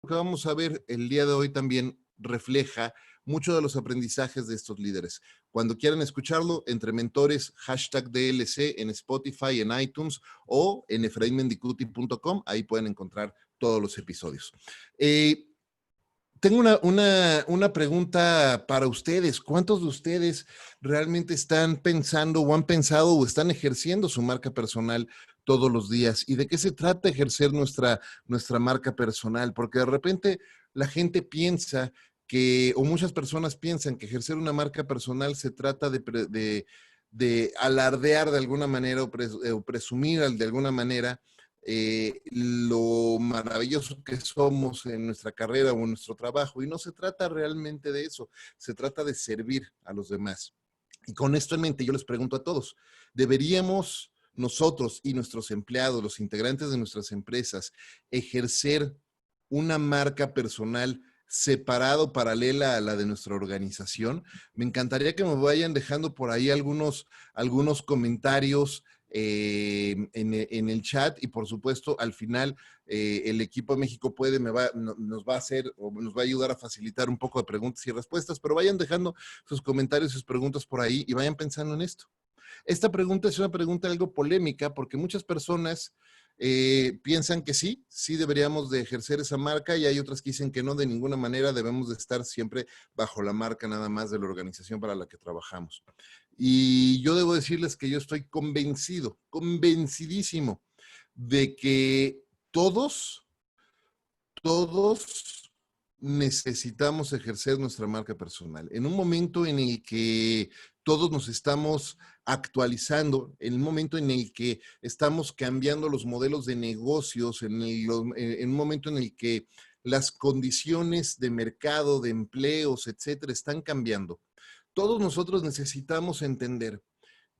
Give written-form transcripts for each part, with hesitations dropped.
que vamos a ver el día de hoy también refleja mucho de los aprendizajes de estos líderes. Cuando quieran escucharlo, entre mentores, hashtag DLC en Spotify, en iTunes o en efrainmendicuti.com, ahí pueden encontrar todos los episodios. Tengo una pregunta para ustedes. ¿Cuántos de ustedes realmente están pensando o han pensado o están ejerciendo su marca personal todos los días? ¿Y de qué se trata ejercer nuestra marca personal? Porque de repente la gente piensa que, o muchas personas piensan que ejercer una marca personal se trata de alardear de alguna manera o presumir de alguna manera lo maravilloso que somos en nuestra carrera o en nuestro trabajo. Y no se trata realmente de eso, se trata de servir a los demás. Y con esto en mente yo les pregunto a todos, ¿deberíamos nosotros y nuestros empleados, los integrantes de nuestras empresas, ejercer una marca personal separado, paralela a la de nuestra organización? Me encantaría que me vayan dejando por ahí algunos comentarios en el chat, y por supuesto al final el equipo de México Puede nos va a hacer o nos va a ayudar a facilitar un poco de preguntas y respuestas, pero vayan dejando sus comentarios, sus preguntas por ahí y vayan pensando en esto. Esta pregunta es una pregunta algo polémica porque muchas personas piensan que sí deberíamos de ejercer esa marca, y hay otras que dicen que no, de ninguna manera debemos de estar siempre bajo la marca nada más de la organización para la que trabajamos. Y yo debo decirles que yo estoy convencidísimo de que todos necesitamos ejercer nuestra marca personal. En un momento en el que todos nos estamos actualizando, en un momento en el que estamos cambiando los modelos de negocios, en un momento en el que las condiciones de mercado, de empleos, etcétera, están cambiando. Todos nosotros necesitamos entender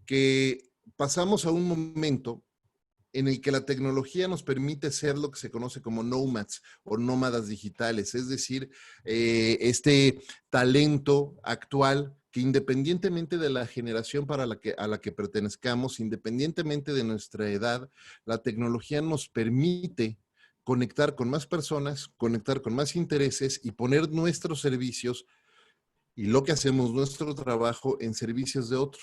que pasamos a un momento en el que la tecnología nos permite ser lo que se conoce como nomads o nómadas digitales, es decir, este talento actual que, independientemente de la generación a la que pertenezcamos, independientemente de nuestra edad, la tecnología nos permite conectar con más personas, conectar con más intereses y poner nuestros servicios y lo que hacemos, nuestro trabajo, en servicios de otro.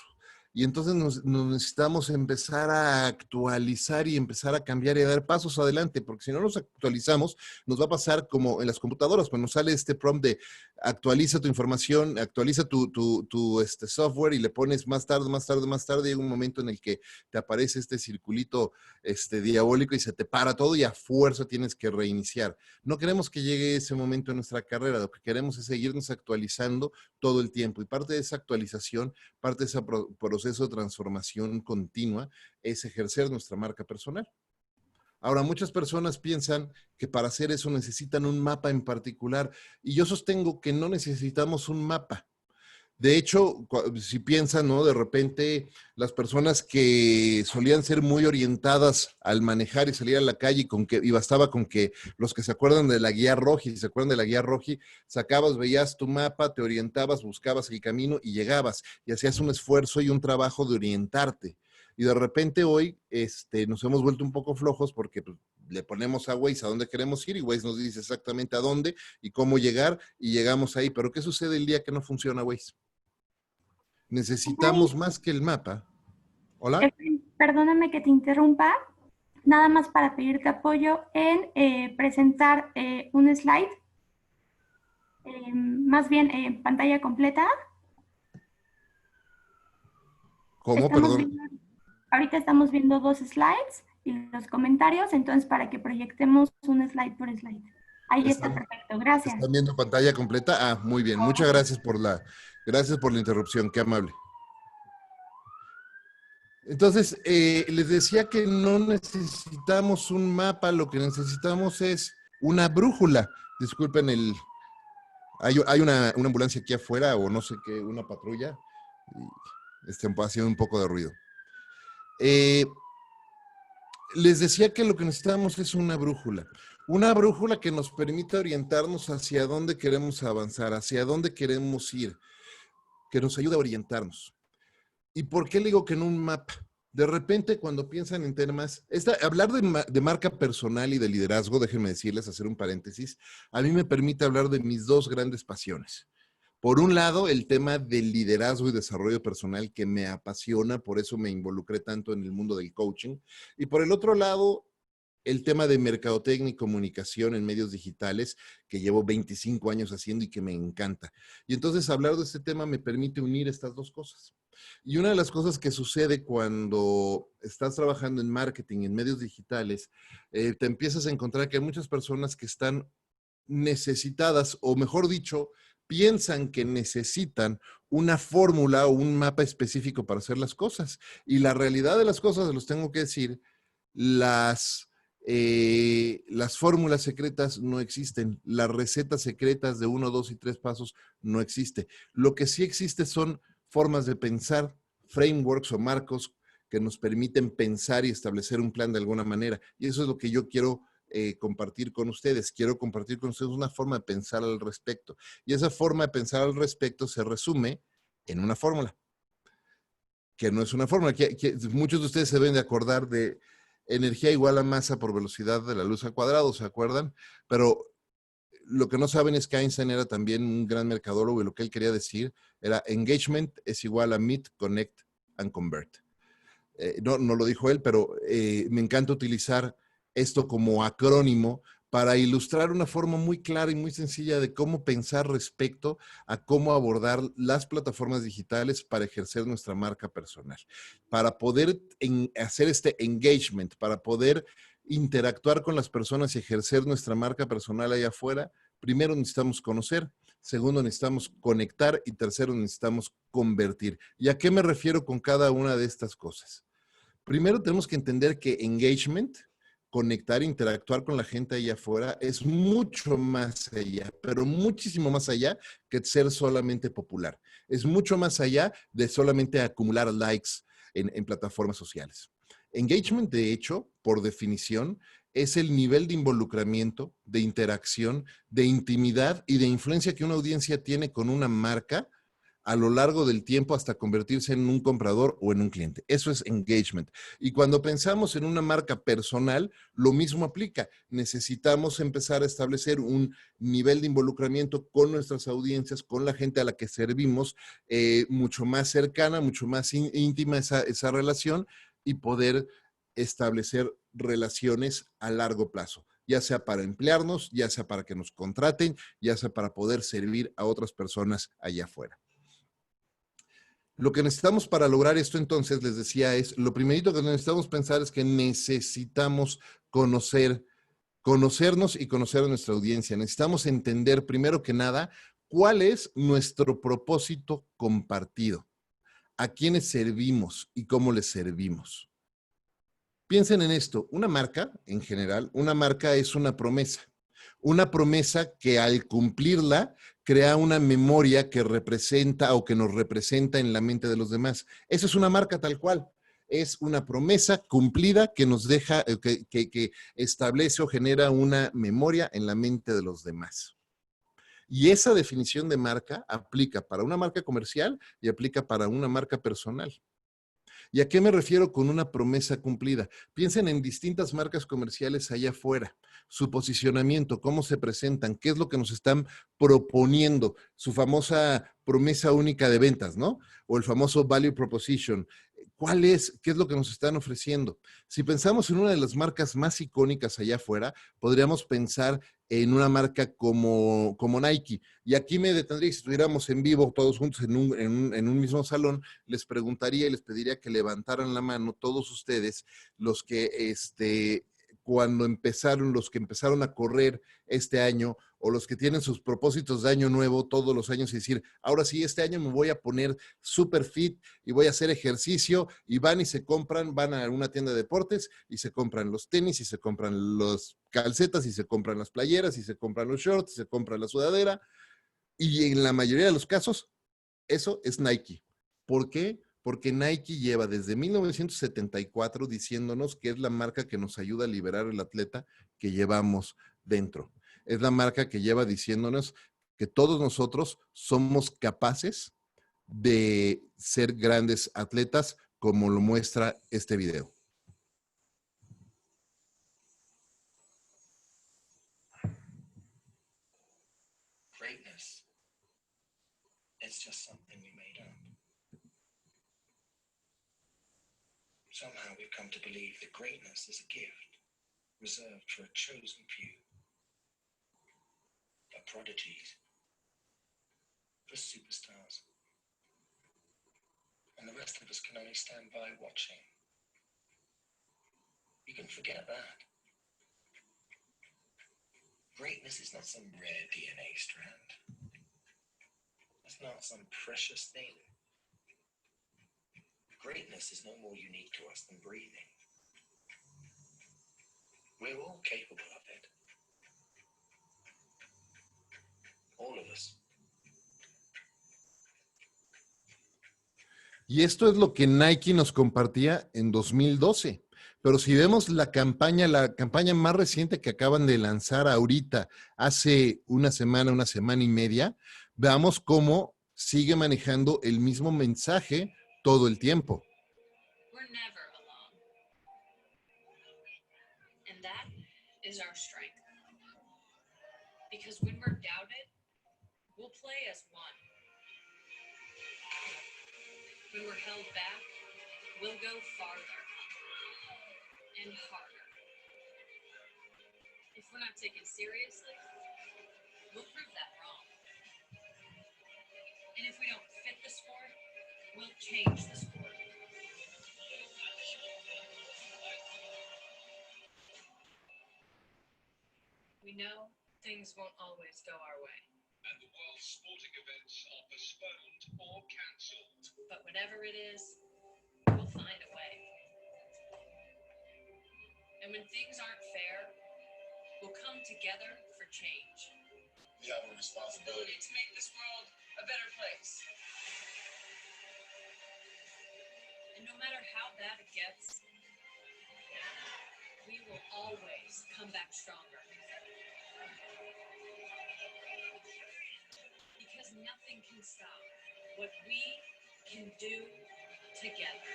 Y entonces nos necesitamos empezar a actualizar y empezar a cambiar y a dar pasos adelante, porque si no nos actualizamos, nos va a pasar como en las computadoras, cuando sale este prompt de actualiza tu información, actualiza tu software, y le pones más tarde, llega un momento en el que te aparece este circulito diabólico y se te para todo y a fuerza tienes que reiniciar. No queremos que llegue ese momento en nuestra carrera, lo que queremos es seguirnos actualizando todo el tiempo, y parte de esa actualización, parte de ese proceso de transformación continua es ejercer nuestra marca personal. Ahora, muchas personas piensan que para hacer eso necesitan un mapa en particular, y yo sostengo que no necesitamos un mapa. De hecho, si piensan, ¿no? De repente, las personas que solían ser muy orientadas al manejar y salir a la calle, y bastaba con que los que se acuerdan de la guía Roji, ¿se acuerdan de la guía Roji? Sacabas, veías tu mapa, te orientabas, buscabas el camino y llegabas, y hacías un esfuerzo y un trabajo de orientarte. Y de repente hoy nos hemos vuelto un poco flojos porque pues, le ponemos a Waze a dónde queremos ir, y Waze nos dice exactamente a dónde y cómo llegar, y llegamos ahí. Pero ¿qué sucede el día que no funciona Waze? Necesitamos más que el mapa. ¿Hola? Perdóname que te interrumpa, nada más para pedirte apoyo en presentar un slide, más bien pantalla completa. ¿Cómo? Perdón. Ahorita estamos viendo 2 slides y los comentarios, entonces para que proyectemos un slide por slide. Ahí está perfecto, gracias. ¿Están viendo pantalla completa? Ah, muy bien. Muchas gracias por la interrupción, qué amable. Entonces, les decía que no necesitamos un mapa, lo que necesitamos es una brújula. Disculpen, hay una ambulancia aquí afuera, o no sé qué, una patrulla, y haciendo un poco de ruido. Les decía que lo que necesitamos es una brújula que nos permita orientarnos hacia dónde queremos avanzar, hacia dónde queremos ir, que nos ayude a orientarnos. ¿Y por qué le digo que en un mapa? De repente, cuando piensan en temas, hablar de marca personal y de liderazgo, déjenme decirles, hacer un paréntesis, a mí me permite hablar de mis dos grandes pasiones. Por un lado, el tema del liderazgo y desarrollo personal que me apasiona, por eso me involucré tanto en el mundo del coaching. Y por el otro lado, el tema de mercadotecnia y comunicación en medios digitales, que llevo 25 años haciendo y que me encanta. Y entonces hablar de este tema me permite unir estas dos cosas. Y una de las cosas que sucede cuando estás trabajando en marketing, en medios digitales, te empiezas a encontrar que hay muchas personas que están necesitadas, o mejor dicho, piensan que necesitan una fórmula o un mapa específico para hacer las cosas. Y la realidad de las cosas, los tengo que decir, las fórmulas secretas no existen. Las recetas secretas de 1, 2 y 3 pasos no existe. Lo que sí existe son formas de pensar, frameworks o marcos que nos permiten pensar y establecer un plan de alguna manera. Y eso es lo que yo quiero compartir con ustedes. Quiero compartir con ustedes una forma de pensar al respecto. Y esa forma de pensar al respecto se resume en una fórmula, que no es una fórmula. Muchos de ustedes se deben de acordar de energía igual a masa por velocidad de la luz al cuadrado, ¿se acuerdan? Pero lo que no saben es que Einstein era también un gran mercadólogo y lo que él quería decir era engagement es igual a meet, connect and convert. No lo dijo él, pero me encanta utilizar esto como acrónimo para ilustrar una forma muy clara y muy sencilla de cómo pensar respecto a cómo abordar las plataformas digitales para ejercer nuestra marca personal, para poder hacer este engagement, para poder interactuar con las personas y ejercer nuestra marca personal allá afuera. Primero necesitamos conocer, segundo necesitamos conectar y tercero necesitamos convertir. ¿Y a qué me refiero con cada una de estas cosas? Primero tenemos que entender que engagement, conectar, interactuar con la gente allá afuera es mucho más allá, pero muchísimo más allá que ser solamente popular. Es mucho más allá de solamente acumular likes en plataformas sociales. Engagement, de hecho, por definición, es el nivel de involucramiento, de interacción, de intimidad y de influencia que una audiencia tiene con una marca a lo largo del tiempo hasta convertirse en un comprador o en un cliente. Eso es engagement. Y cuando pensamos en una marca personal, lo mismo aplica. Necesitamos empezar a establecer un nivel de involucramiento con nuestras audiencias, con la gente a la que servimos, mucho más cercana, mucho más íntima esa relación y poder establecer relaciones a largo plazo, ya sea para emplearnos, ya sea para que nos contraten, ya sea para poder servir a otras personas allá afuera. Lo que necesitamos para lograr esto, entonces, les decía, es lo primerito que necesitamos pensar es que necesitamos conocernos y conocer a nuestra audiencia. Necesitamos entender, primero que nada, cuál es nuestro propósito compartido, a quiénes servimos y cómo les servimos. Piensen en esto, una marca, en general, una marca es una promesa que al cumplirla crea una memoria que representa o que nos representa en la mente de los demás. Esa es una marca tal cual. Es una promesa cumplida que nos deja, que establece o genera una memoria en la mente de los demás. Y esa definición de marca aplica para una marca comercial y aplica para una marca personal. ¿Y a qué me refiero con una promesa cumplida? Piensen en distintas marcas comerciales allá afuera, su posicionamiento, cómo se presentan, qué es lo que nos están proponiendo, su famosa promesa única de ventas, ¿no? O el famoso value proposition. ¿Cuál es? ¿Qué es lo que nos están ofreciendo? Si pensamos en una de las marcas más icónicas allá afuera, podríamos pensar en una marca como Nike. Y aquí me detendría, si estuviéramos en vivo todos juntos en un mismo salón, les preguntaría y les pediría que levantaran la mano todos ustedes, los que cuando empezaron, los que empezaron a correr este año o los que tienen sus propósitos de año nuevo todos los años y decir, ahora sí, este año me voy a poner super fit y voy a hacer ejercicio y van y se compran, van a una tienda de deportes y se compran los tenis y se compran los calcetas y se compran las playeras y se compran los shorts y se compran la sudadera y en la mayoría de los casos eso es Nike. ¿Por qué? Porque Nike lleva desde 1974 diciéndonos que es la marca que nos ayuda a liberar el atleta que llevamos dentro. Es la marca que lleva diciéndonos que todos nosotros somos capaces de ser grandes atletas como lo muestra este video. Greatness, it's just something we made up. Somehow we've come to believe that greatness is a gift reserved for a chosen few. For prodigies, for superstars. And the rest of us can only stand by watching. You can forget that. Greatness is not some rare DNA strand. It's not some precious thing. Greatness is no more unique to us than breathing. We're all capable of it. All of us. Y esto es lo que Nike nos compartía en 2012. Pero si vemos la campaña más reciente que acaban de lanzar ahorita, hace una semana y media, veamos cómo sigue manejando el mismo mensaje todo el tiempo. We're never alone. And that is our strength. Because when we're doubted, we'll play as one. When we're held back, we'll go farther and harder. If we're not taken seriously, we'll prove that wrong. And if we don't fit the sport, we'll change the sport. We know things won't always go our way. And the world's sporting events are postponed or cancelled. But whatever it is, we'll find a way. And when things aren't fair, we'll come together for change. We have a responsibility. To make this world a better place. And no matter how bad it gets, we will always come back stronger. Because nothing can stop what we can do together.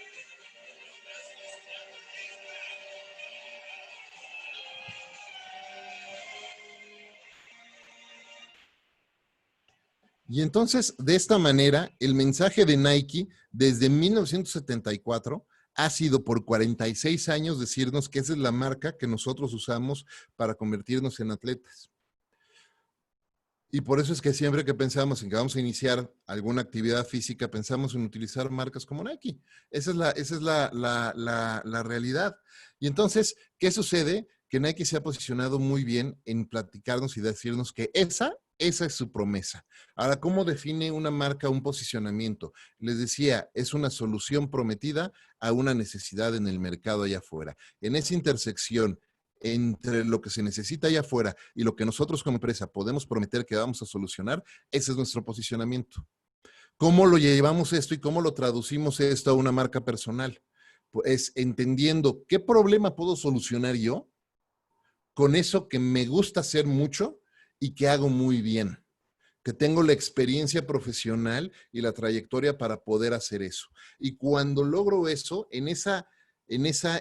Y entonces, de esta manera, el mensaje de Nike desde 1974 ha sido por 46 años decirnos que esa es la marca que nosotros usamos para convertirnos en atletas. Y por eso es que siempre que pensamos en que vamos a iniciar alguna actividad física, pensamos en utilizar marcas como Nike. Esa es la realidad. Y entonces, ¿qué sucede? Que Nike se ha posicionado muy bien en platicarnos y decirnos que esa es su promesa. Ahora, ¿cómo define una marca un posicionamiento? Les decía, es una solución prometida a una necesidad en el mercado allá afuera. En esa intersección entre lo que se necesita allá afuera y lo que nosotros como empresa podemos prometer que vamos a solucionar, ese es nuestro posicionamiento. ¿Cómo lo llevamos esto y cómo lo traducimos esto a una marca personal? Pues entendiendo qué problema puedo solucionar yo con eso que me gusta hacer mucho y que hago muy bien, que tengo la experiencia profesional y la trayectoria para poder hacer eso. Y cuando logro eso, en esa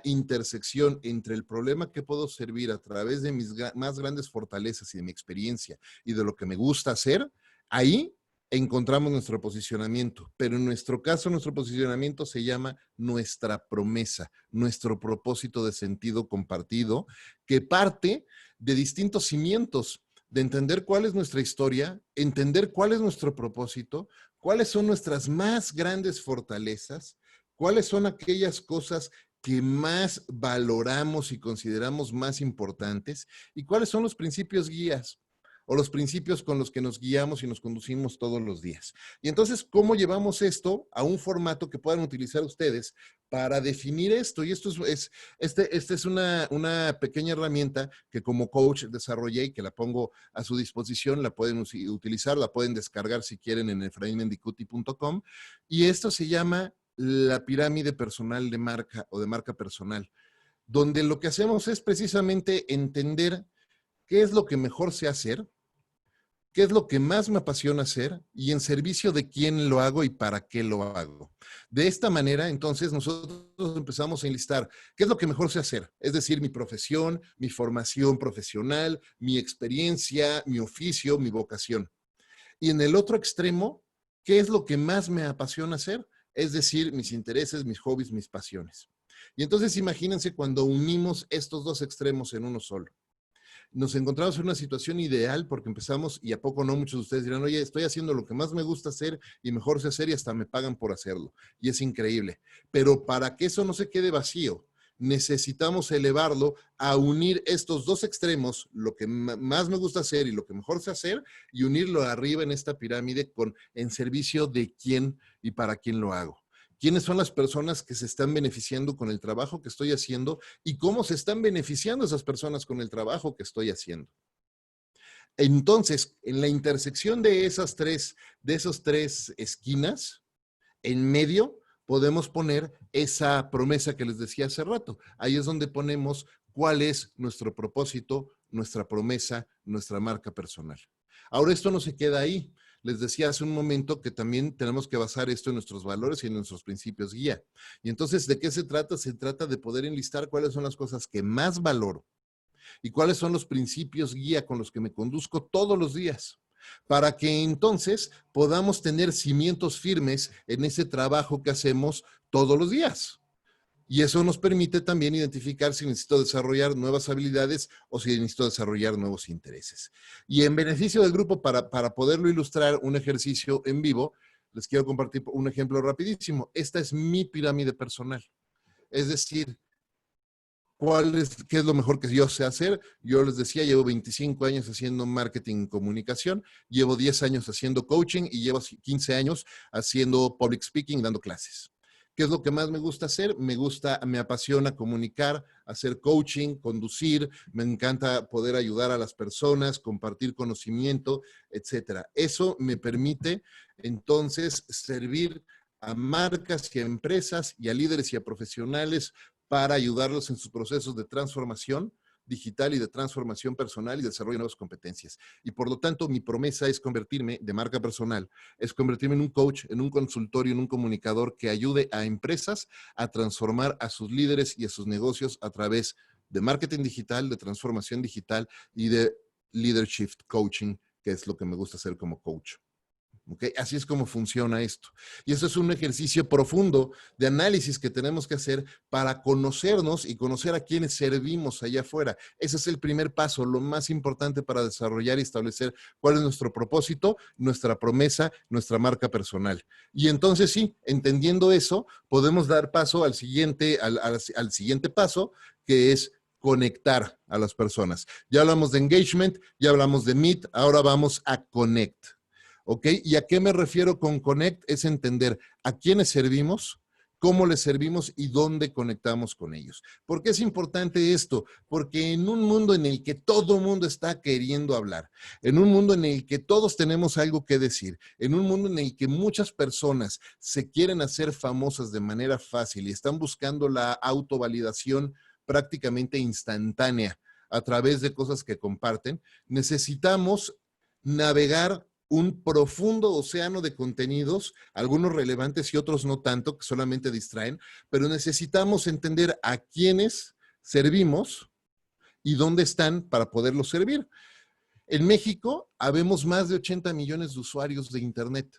intersección entre el problema que puedo servir a través de mis más grandes fortalezas y de mi experiencia y de lo que me gusta hacer, ahí encontramos nuestro posicionamiento. Pero en nuestro caso, nuestro posicionamiento se llama nuestra promesa, nuestro propósito de sentido compartido, que parte de distintos cimientos, de entender cuál es nuestra historia, entender cuál es nuestro propósito, cuáles son nuestras más grandes fortalezas, cuáles son aquellas cosas que más valoramos y consideramos más importantes y cuáles son los principios guías o los principios con los que nos guiamos y nos conducimos todos los días. Y entonces, ¿cómo llevamos esto a un formato que puedan utilizar ustedes para definir esto? Y esto es una pequeña herramienta que como coach desarrollé y que la pongo a su disposición, la pueden utilizar, la pueden descargar si quieren en efrainmendicuti.com. Y esto se llama la pirámide personal de marca o de marca personal, donde lo que hacemos es precisamente entender qué es lo que mejor sé hacer, qué es lo que más me apasiona hacer y en servicio de quién lo hago y para qué lo hago. De esta manera, entonces, nosotros empezamos a enlistar qué es lo que mejor sé hacer, es decir, mi profesión, mi formación profesional, mi experiencia, mi oficio, mi vocación. Y en el otro extremo, ¿qué es lo que más me apasiona hacer? Es decir, mis intereses, mis hobbies, mis pasiones. Y entonces imagínense cuando unimos estos dos extremos en uno solo. Nos encontramos en una situación ideal porque empezamos, y a poco no, muchos de ustedes dirán, oye, estoy haciendo lo que más me gusta hacer y mejor sé hacer y hasta me pagan por hacerlo. Y es increíble. Pero para que eso no se quede vacío, necesitamos elevarlo a unir estos dos extremos, lo que más me gusta hacer y lo que mejor sé hacer, y unirlo arriba en esta pirámide con en servicio de quién y para quién lo hago. ¿Quiénes son las personas que se están beneficiando con el trabajo que estoy haciendo y cómo se están beneficiando esas personas con el trabajo que estoy haciendo? Entonces, en la intersección de esas tres esquinas, en medio podemos poner esa promesa que les decía hace rato. Ahí es donde ponemos cuál es nuestro propósito, nuestra promesa, nuestra marca personal. Ahora, esto no se queda ahí. Les decía hace un momento que también tenemos que basar esto en nuestros valores y en nuestros principios guía. Y entonces, ¿de qué se trata? Se trata de poder enlistar cuáles son las cosas que más valoro y cuáles son los principios guía con los que me conduzco todos los días, para que entonces podamos tener cimientos firmes en ese trabajo que hacemos todos los días. Y eso nos permite también identificar si necesito desarrollar nuevas habilidades o si necesito desarrollar nuevos intereses. Y en beneficio del grupo, para poderlo ilustrar un ejercicio en vivo, les quiero compartir un ejemplo rapidísimo. Esta es mi pirámide personal. Es decir, ¿qué es lo mejor que yo sé hacer? Yo les decía, llevo 25 años haciendo marketing y comunicación, llevo 10 años haciendo coaching y llevo 15 años haciendo public speaking, dando clases. ¿Qué es lo que más me gusta hacer? Me apasiona comunicar, hacer coaching, conducir, me encanta poder ayudar a las personas, compartir conocimiento, etcétera. Eso me permite entonces servir a marcas y a empresas y a líderes y a profesionales para ayudarlos en sus procesos de transformación digital y de transformación personal y desarrollo de nuevas competencias. Y por lo tanto, mi promesa es convertirme, de marca personal, es convertirme en un coach, en un consultorio, en un comunicador que ayude a empresas a transformar a sus líderes y a sus negocios a través de marketing digital, de transformación digital y de leadership coaching, que es lo que me gusta hacer como coach. ¿Okay? Así es como funciona esto. Y eso es un ejercicio profundo de análisis que tenemos que hacer para conocernos y conocer a quienes servimos allá afuera. Ese es el primer paso, lo más importante para desarrollar y establecer cuál es nuestro propósito, nuestra promesa, nuestra marca personal. Y entonces sí, entendiendo eso, podemos dar paso al siguiente paso, que es conectar a las personas. Ya hablamos de engagement, ya hablamos de meet, ahora vamos a connect. ¿Ok? ¿Y a qué me refiero con connect? Es entender a quiénes servimos, cómo les servimos y dónde conectamos con ellos. ¿Por qué es importante esto? Porque en un mundo en el que todo el mundo está queriendo hablar, en un mundo en el que todos tenemos algo que decir, en un mundo en el que muchas personas se quieren hacer famosas de manera fácil y están buscando la autovalidación prácticamente instantánea a través de cosas que comparten, necesitamos navegar un profundo océano de contenidos, algunos relevantes y otros no tanto, que solamente distraen, pero necesitamos entender a quiénes servimos y dónde están para poderlos servir. En México, habemos más de 80 millones de usuarios de Internet.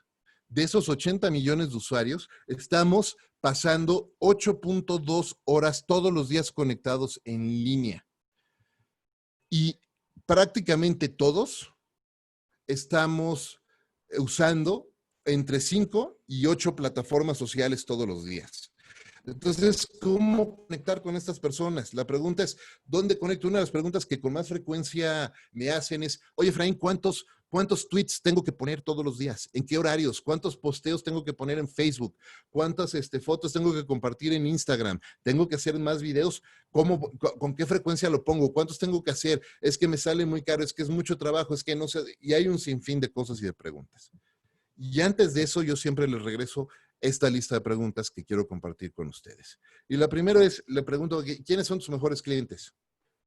De esos 80 millones de usuarios, estamos pasando 8.2 horas todos los días conectados en línea. Y prácticamente todos estamos usando entre 5 y 8 plataformas sociales todos los días. Entonces, ¿cómo conectar con estas personas? La pregunta es, ¿dónde conecto? Una de las preguntas que con más frecuencia me hacen es, oye, Efraín, ¿cuántos tweets tengo que poner todos los días? ¿En qué horarios? ¿Cuántos posteos tengo que poner en Facebook? ¿Cuántas fotos tengo que compartir en Instagram? ¿Tengo que hacer más videos? ¿Con qué frecuencia lo pongo? ¿Cuántos tengo que hacer? Es que me sale muy caro, es que es mucho trabajo, es que no sé, y hay un sinfín de cosas y de preguntas. Y antes de eso, yo siempre les regreso esta lista de preguntas que quiero compartir con ustedes. Y la primera es, le pregunto, ¿quiénes son tus mejores clientes?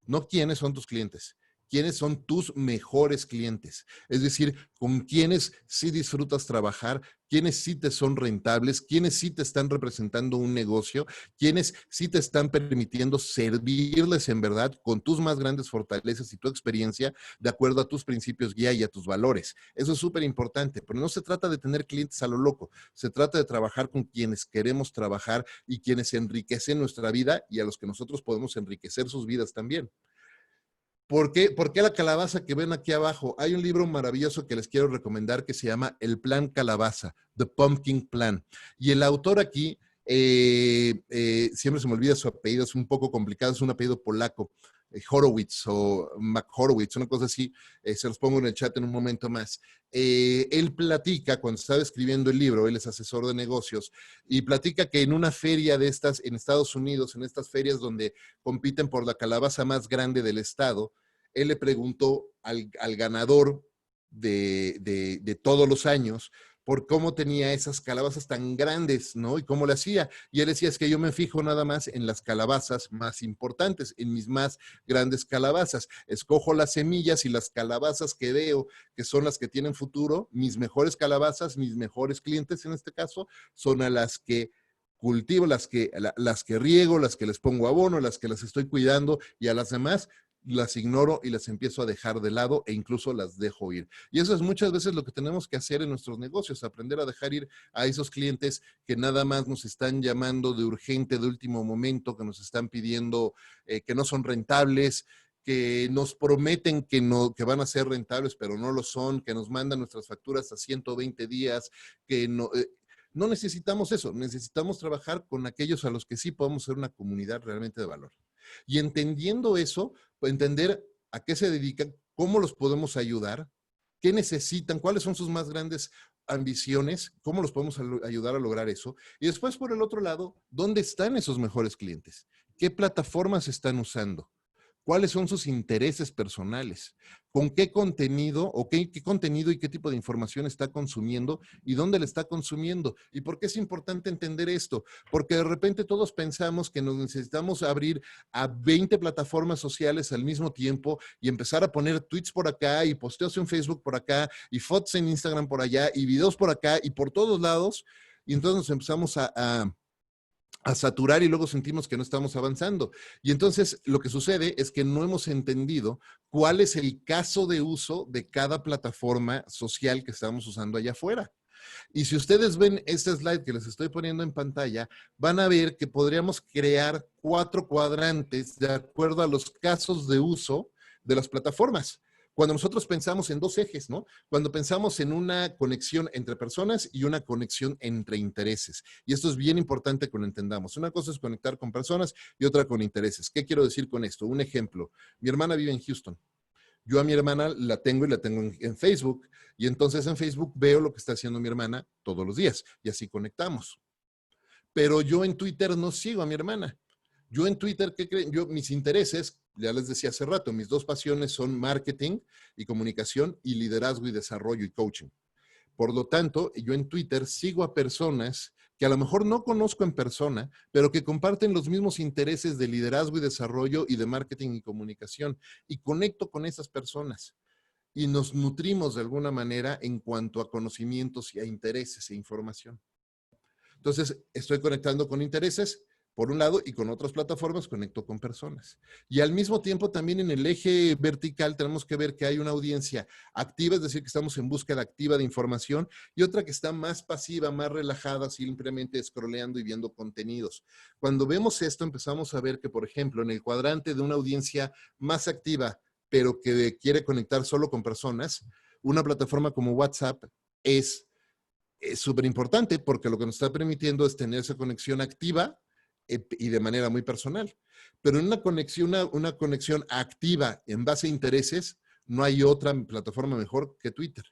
No quiénes son tus clientes, quiénes son tus mejores clientes. Es decir, con quiénes sí disfrutas trabajar, quiénes sí te son rentables, quiénes sí te están representando un negocio, quiénes sí te están permitiendo servirles en verdad con tus más grandes fortalezas y tu experiencia de acuerdo a tus principios guía y a tus valores. Eso es súper importante, pero no se trata de tener clientes a lo loco, se trata de trabajar con quienes queremos trabajar y quienes enriquecen nuestra vida y a los que nosotros podemos enriquecer sus vidas también. ¿Por qué la calabaza que ven aquí abajo? Hay un libro maravilloso que les quiero recomendar que se llama El Plan Calabaza, The Pumpkin Plan. Y el autor aquí, siempre se me olvida su apellido, es un poco complicado, es un apellido polaco, Horowitz o McHorowitz, una cosa así, se los pongo en el chat en un momento más. Él platica, cuando estaba escribiendo el libro, él es asesor de negocios, y platica que en una feria de estas en Estados Unidos, en estas ferias donde compiten por la calabaza más grande del estado, él le preguntó al ganador de todos los años por cómo tenía esas calabazas tan grandes, ¿no? Y cómo le hacía. Y él decía, es que yo me fijo nada más en las calabazas más importantes, en mis más grandes calabazas. Escojo las semillas y las calabazas que veo, que son las que tienen futuro, mis mejores calabazas, mis mejores clientes en este caso, son a las que cultivo, las que riego, las que les pongo abono, las que las estoy cuidando, y a las demás las ignoro y las empiezo a dejar de lado e incluso las dejo ir. Y eso es muchas veces lo que tenemos que hacer en nuestros negocios, aprender a dejar ir a esos clientes que nada más nos están llamando de urgente, de último momento, que nos están pidiendo que no son rentables, que nos prometen que van a ser rentables, pero no lo son, que nos mandan nuestras facturas a 120 días, que no necesitamos eso, necesitamos trabajar con aquellos a los que sí podemos ser una comunidad realmente de valor. Y entendiendo eso, entender a qué se dedican, cómo los podemos ayudar, qué necesitan, cuáles son sus más grandes ambiciones, cómo los podemos ayudar a lograr eso. Y después, por el otro lado, ¿dónde están esos mejores clientes? ¿Qué plataformas están usando? ¿Cuáles son sus intereses personales? ¿Con qué contenido o qué contenido y qué tipo de información está consumiendo y dónde le está consumiendo? ¿Y por qué es importante entender esto? Porque de repente todos pensamos que nos necesitamos abrir a 20 plataformas sociales al mismo tiempo y empezar a poner tweets por acá y posteos en Facebook por acá y fotos en Instagram por allá y videos por acá y por todos lados. Y entonces nos empezamos a saturar y luego sentimos que no estamos avanzando. Y entonces lo que sucede es que no hemos entendido cuál es el caso de uso de cada plataforma social que estamos usando allá afuera. Y si ustedes ven este slide que les estoy poniendo en pantalla, van a ver que podríamos crear 4 cuadrantes de acuerdo a los casos de uso de las plataformas. Cuando nosotros pensamos en 2 ejes, ¿no? Cuando pensamos en una conexión entre personas y una conexión entre intereses. Y esto es bien importante que lo entendamos. Una cosa es conectar con personas y otra con intereses. ¿Qué quiero decir con esto? Un ejemplo. Mi hermana vive en Houston. Yo a mi hermana la tengo en Facebook. Y entonces en Facebook veo lo que está haciendo mi hermana todos los días. Y así conectamos. Pero yo en Twitter no sigo a mi hermana. Yo en Twitter, ¿qué creen? Mis intereses, ya les decía hace rato, mis 2 pasiones son marketing y comunicación y liderazgo y desarrollo y coaching. Por lo tanto, yo en Twitter sigo a personas que a lo mejor no conozco en persona, pero que comparten los mismos intereses de liderazgo y desarrollo y de marketing y comunicación. Y conecto con esas personas. Y nos nutrimos de alguna manera en cuanto a conocimientos y a intereses e información. Entonces, estoy conectando con intereses, por un lado, y con otras plataformas conecto con personas. Y al mismo tiempo también en el eje vertical tenemos que ver que hay una audiencia activa, es decir, que estamos en búsqueda activa de información, y otra que está más pasiva, más relajada, simplemente scrolleando y viendo contenidos. Cuando vemos esto, empezamos a ver que, por ejemplo, en el cuadrante de una audiencia más activa, pero que quiere conectar solo con personas, una plataforma como WhatsApp es súper importante porque lo que nos está permitiendo es tener esa conexión activa y de manera muy personal. Pero en una conexión activa en base a intereses, no hay otra plataforma mejor que Twitter.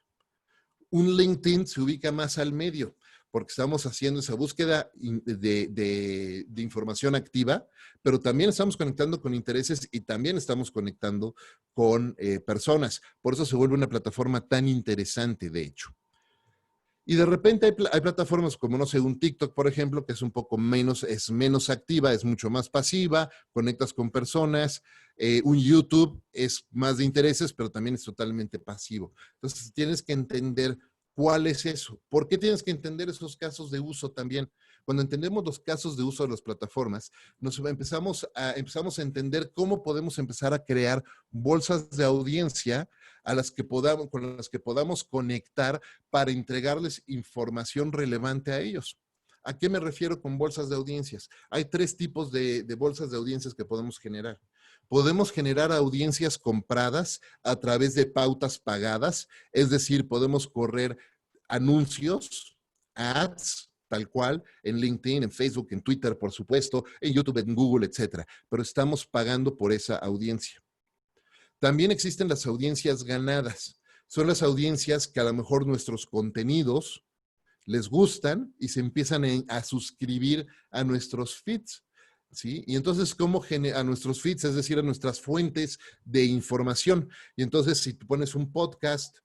Un LinkedIn se ubica más al medio porque estamos haciendo esa búsqueda de información activa, pero también estamos conectando con intereses y también estamos conectando con personas. Por eso se vuelve una plataforma tan interesante, de hecho. Y de repente hay plataformas como, no sé, un TikTok, por ejemplo, que es un poco menos, es menos activa, es mucho más pasiva, conectas con personas. Un YouTube es más de intereses, pero también es totalmente pasivo. Entonces tienes que entender cuál es eso. ¿Por qué tienes que entender esos casos de uso también? Cuando entendemos los casos de uso de las plataformas, empezamos a entender cómo podemos empezar a crear bolsas de audiencia con las que podamos conectar para entregarles información relevante a ellos. ¿A qué me refiero con bolsas de audiencias? Hay 3 tipos de bolsas de audiencias que podemos generar. Podemos generar audiencias compradas a través de pautas pagadas, es decir, podemos correr anuncios, ads, tal cual, en LinkedIn, en Facebook, en Twitter, por supuesto, en YouTube, en Google, etcétera. Pero estamos pagando por esa audiencia. También existen las audiencias ganadas. Son las audiencias que a lo mejor nuestros contenidos les gustan y se empiezan a suscribir a nuestros feeds, ¿sí? Y entonces, ¿cómo a nuestros feeds? Es decir, a nuestras fuentes de información. Y entonces, si tú pones un podcast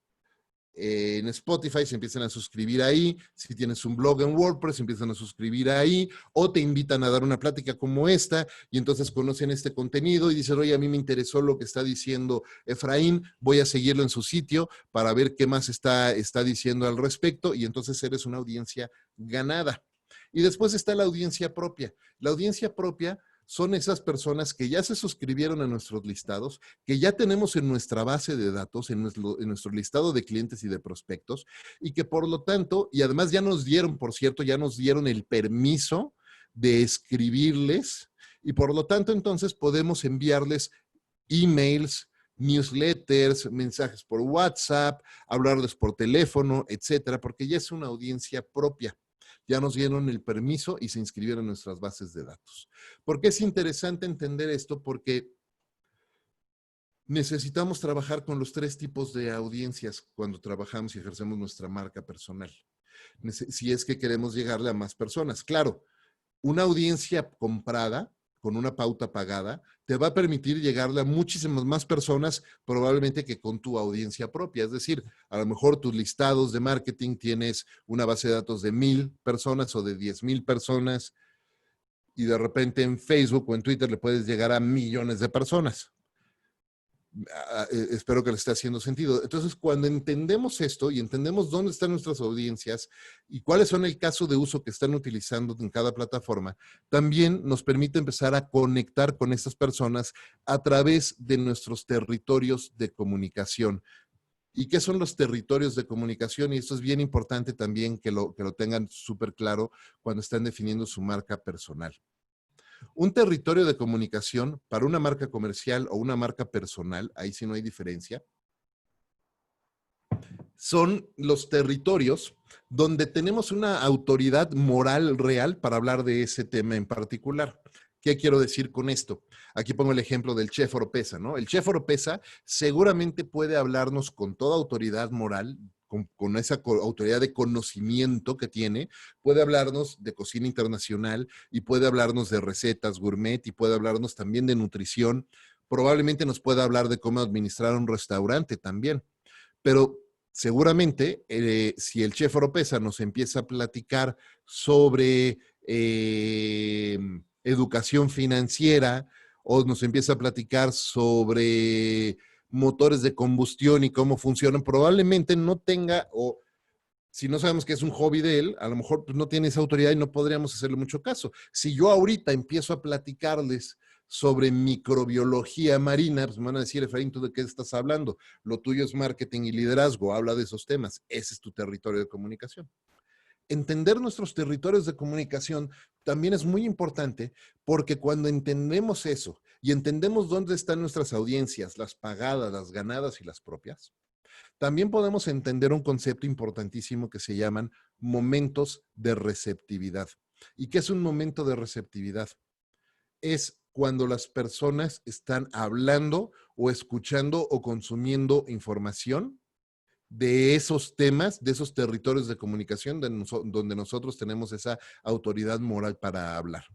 en Spotify, se empiezan a suscribir ahí. Si tienes un blog en WordPress, se empiezan a suscribir ahí. O te invitan a dar una plática como esta y entonces conocen este contenido y dicen, oye, a mí me interesó lo que está diciendo Efraín, voy a seguirlo en su sitio para ver qué más está diciendo al respecto, y entonces eres una audiencia ganada. Y después está la audiencia propia. La audiencia propia son esas personas que ya se suscribieron a nuestros listados, que ya tenemos en nuestra base de datos, en nuestro listado de clientes y de prospectos, y que por lo tanto, y además ya nos dieron, por cierto, ya nos dieron el permiso de escribirles, y por lo tanto entonces podemos enviarles emails, newsletters, mensajes por WhatsApp, hablarles por teléfono, etcétera, porque ya es una audiencia propia. Ya nos dieron el permiso y se inscribieron en nuestras bases de datos. ¿Por qué es interesante entender esto? Porque necesitamos trabajar con los 3 tipos de audiencias cuando trabajamos y ejercemos nuestra marca personal. Si es que queremos llegarle a más personas. Claro, una audiencia comprada con una pauta pagada te va a permitir llegarle a muchísimas más personas probablemente que con tu audiencia propia. Es decir, a lo mejor tus listados de marketing tienes una base de datos de 1,000 personas o de 10,000 personas y de repente en Facebook o en Twitter le puedes llegar a millones de personas. Espero que le esté haciendo sentido. Entonces, cuando entendemos esto y entendemos dónde están nuestras audiencias y cuáles son el caso de uso que están utilizando en cada plataforma, también nos permite empezar a conectar con estas personas a través de nuestros territorios de comunicación. ¿Y qué son los territorios de comunicación? Y esto es bien importante también que lo tengan súper claro cuando están definiendo su marca personal. Un territorio de comunicación para una marca comercial o una marca personal, ahí sí no hay diferencia, son los territorios donde tenemos una autoridad moral real para hablar de ese tema en particular. ¿Qué quiero decir con esto? Aquí pongo el ejemplo del chef Oropesa, ¿no? El chef Oropesa seguramente puede hablarnos con toda autoridad moral, con esa autoridad de conocimiento que tiene, puede hablarnos de cocina internacional y puede hablarnos de recetas gourmet y puede hablarnos también de nutrición. Probablemente nos pueda hablar de cómo administrar un restaurante también. Pero seguramente, si el chef Oropesa nos empieza a platicar sobre educación financiera o nos empieza a platicar sobre motores de combustión y cómo funcionan, probablemente no tenga, o si no sabemos que es un hobby de él, a lo mejor pues, no tiene esa autoridad y no podríamos hacerle mucho caso. Si yo ahorita empiezo a platicarles sobre microbiología marina, pues me van a decir, Efraín, ¿tú de qué estás hablando? Lo tuyo es marketing y liderazgo, habla de esos temas. Ese es tu territorio de comunicación. Entender nuestros territorios de comunicación también es muy importante porque cuando entendemos eso y entendemos dónde están nuestras audiencias, las pagadas, las ganadas y las propias, también podemos entender un concepto importantísimo que se llaman momentos de receptividad. ¿Y qué es un momento de receptividad? Es cuando las personas están hablando o escuchando o consumiendo información de esos temas, de esos territorios de comunicación donde nosotros tenemos esa autoridad moral para hablar.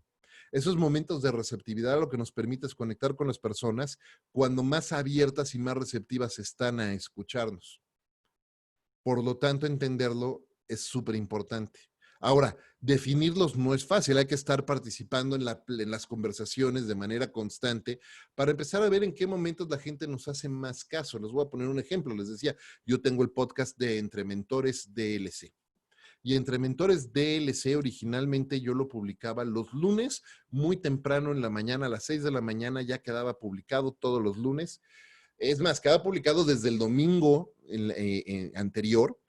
Esos momentos de receptividad lo que nos permite es conectar con las personas cuando más abiertas y más receptivas están a escucharnos. Por lo tanto, entenderlo es súper importante. Ahora, definirlos no es fácil, hay que estar participando en las conversaciones de manera constante para empezar a ver en qué momentos la gente nos hace más caso. Les voy a poner un ejemplo, les decía, yo tengo el podcast de Entre Mentores DLC. Y Entre Mentores DLC originalmente yo lo publicaba los lunes, muy temprano en la mañana, a las 6 de la mañana ya quedaba publicado todos los lunes. Es más, quedaba publicado desde el domingo anterior,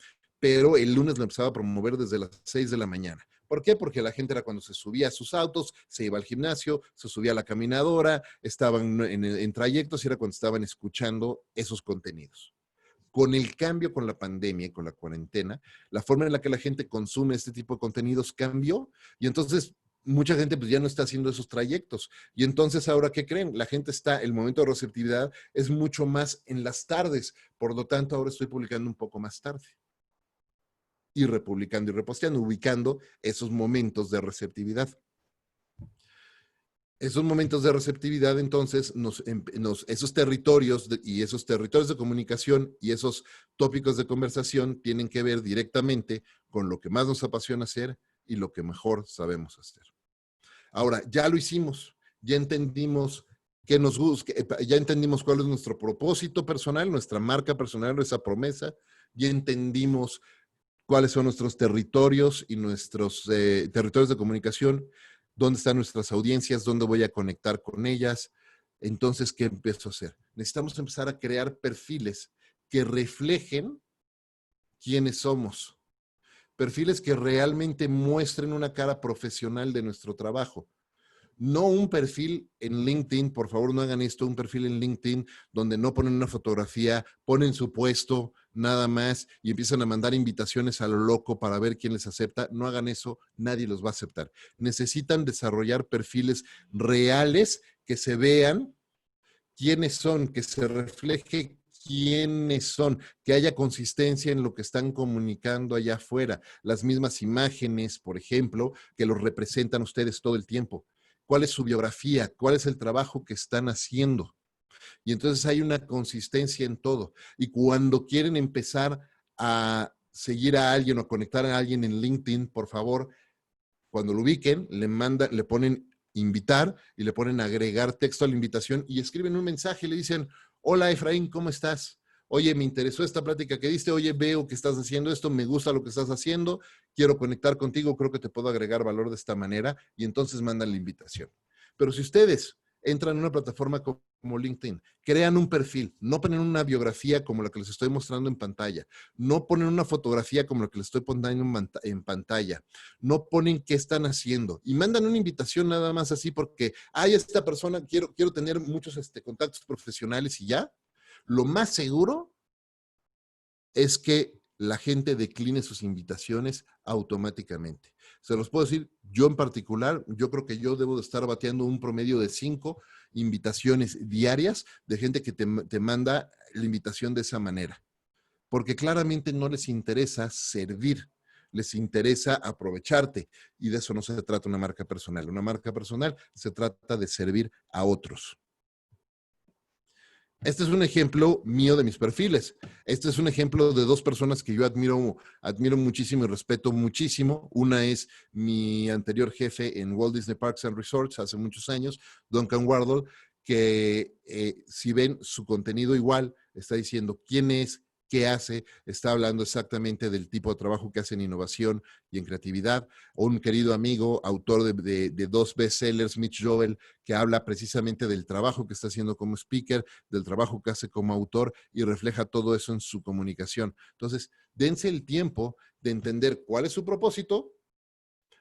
pero el lunes lo empezaba a promover desde las 6 de la mañana. ¿Por qué? Porque la gente era cuando se subía a sus autos, se iba al gimnasio, se subía a la caminadora, estaban en trayectos y era cuando estaban escuchando esos contenidos. Con el cambio, con la pandemia y con la cuarentena, la forma en la que la gente consume este tipo de contenidos cambió y entonces mucha gente pues ya no está haciendo esos trayectos. Y entonces ahora, ¿qué creen? La gente está, el momento de receptividad es mucho más en las tardes. Por lo tanto, ahora estoy publicando un poco más tarde. Y republicando y reposteando, ubicando esos momentos de receptividad. Esos momentos de receptividad, entonces, esos territorios y esos territorios de comunicación y esos tópicos de conversación tienen que ver directamente con lo que más nos apasiona hacer y lo que mejor sabemos hacer. Ahora, ya lo hicimos, ya entendimos que nos gusta, ya entendimos cuál es nuestro propósito personal, nuestra marca personal, nuestra promesa, ya entendimos cuáles son nuestros territorios y nuestros territorios de comunicación, dónde están nuestras audiencias, dónde voy a conectar con ellas. Entonces, ¿qué empiezo a hacer? Necesitamos empezar a crear perfiles que reflejen quiénes somos. Perfiles que realmente muestren una cara profesional de nuestro trabajo. No un perfil en LinkedIn, por favor no hagan esto, un perfil en LinkedIn donde no ponen una fotografía, ponen su puesto, nada más, y empiezan a mandar invitaciones a lo loco para ver quién les acepta. No hagan eso, nadie los va a aceptar. Necesitan desarrollar perfiles reales que se vean quiénes son, que se refleje quiénes son, que haya consistencia en lo que están comunicando allá afuera. Las mismas imágenes, por ejemplo, que los representan ustedes todo el tiempo. ¿Cuál es su biografía? ¿Cuál es el trabajo que están haciendo? Y entonces hay una consistencia en todo. Y cuando quieren empezar a seguir a alguien o conectar a alguien en LinkedIn, por favor, cuando lo ubiquen, le ponen invitar y le ponen agregar texto a la invitación y escriben un mensaje y le dicen, hola Efraín, ¿cómo estás? Oye, me interesó esta plática que diste, oye, veo que estás haciendo esto, me gusta lo que estás haciendo, quiero conectar contigo, creo que te puedo agregar valor de esta manera y entonces mandan la invitación. Pero si ustedes entran en una plataforma como LinkedIn, crean un perfil, no ponen una biografía como la que les estoy mostrando en pantalla, no ponen una fotografía como la que les estoy poniendo en pantalla, no ponen qué están haciendo y mandan una invitación nada más así porque, ay, esta persona, quiero tener muchos contactos profesionales y ya, lo más seguro es que la gente decline sus invitaciones automáticamente. Se los puedo decir, yo en particular, yo creo que yo debo de estar bateando un promedio de 5 invitaciones diarias de gente que te manda la invitación de esa manera. Porque claramente no les interesa servir, les interesa aprovecharte. Y de eso no se trata una marca personal. Una marca personal se trata de servir a otros. Este es un ejemplo mío de mis perfiles. Este es un ejemplo de dos personas que yo admiro muchísimo y respeto muchísimo. Una es mi anterior jefe en Walt Disney Parks and Resorts hace muchos años, Duncan Wardle, que si ven su contenido igual, está diciendo quién es, qué hace, está hablando exactamente del tipo de trabajo que hace en innovación y en creatividad. Un querido amigo, autor de 2 bestsellers, Mitch Joel, que habla precisamente del trabajo que está haciendo como speaker, del trabajo que hace como autor y refleja todo eso en su comunicación. Entonces, dense el tiempo de entender cuál es su propósito,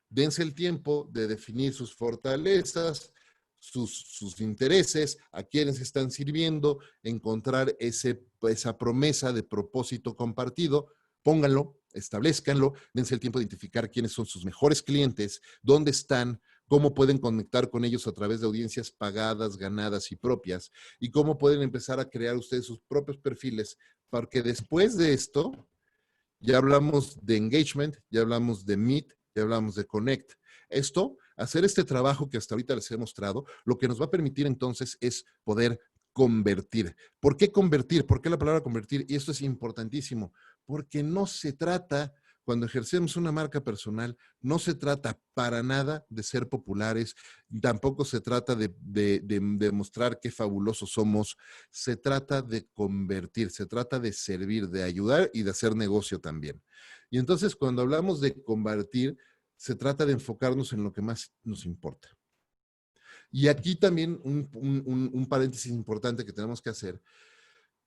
dense el tiempo de definir sus fortalezas, sus intereses, a quienes están sirviendo, encontrar esa promesa de propósito compartido, pónganlo, establezcanlo, dense el tiempo de identificar quiénes son sus mejores clientes, dónde están, cómo pueden conectar con ellos a través de audiencias pagadas, ganadas y propias, y cómo pueden empezar a crear ustedes sus propios perfiles, porque después de esto, ya hablamos de engagement, ya hablamos de meet, ya hablamos de connect. Esto, hacer este trabajo que hasta ahorita les he mostrado, lo que nos va a permitir entonces es poder convertir. ¿Por qué convertir? ¿Por qué la palabra convertir? Y esto es importantísimo, porque no se trata, cuando ejercemos una marca personal, no se trata para nada de ser populares, tampoco se trata de mostrar qué fabulosos somos, se trata de convertir, se trata de servir, de ayudar y de hacer negocio también. Y entonces cuando hablamos de convertir, se trata de enfocarnos en lo que más nos importa. Y aquí también un paréntesis importante que tenemos que hacer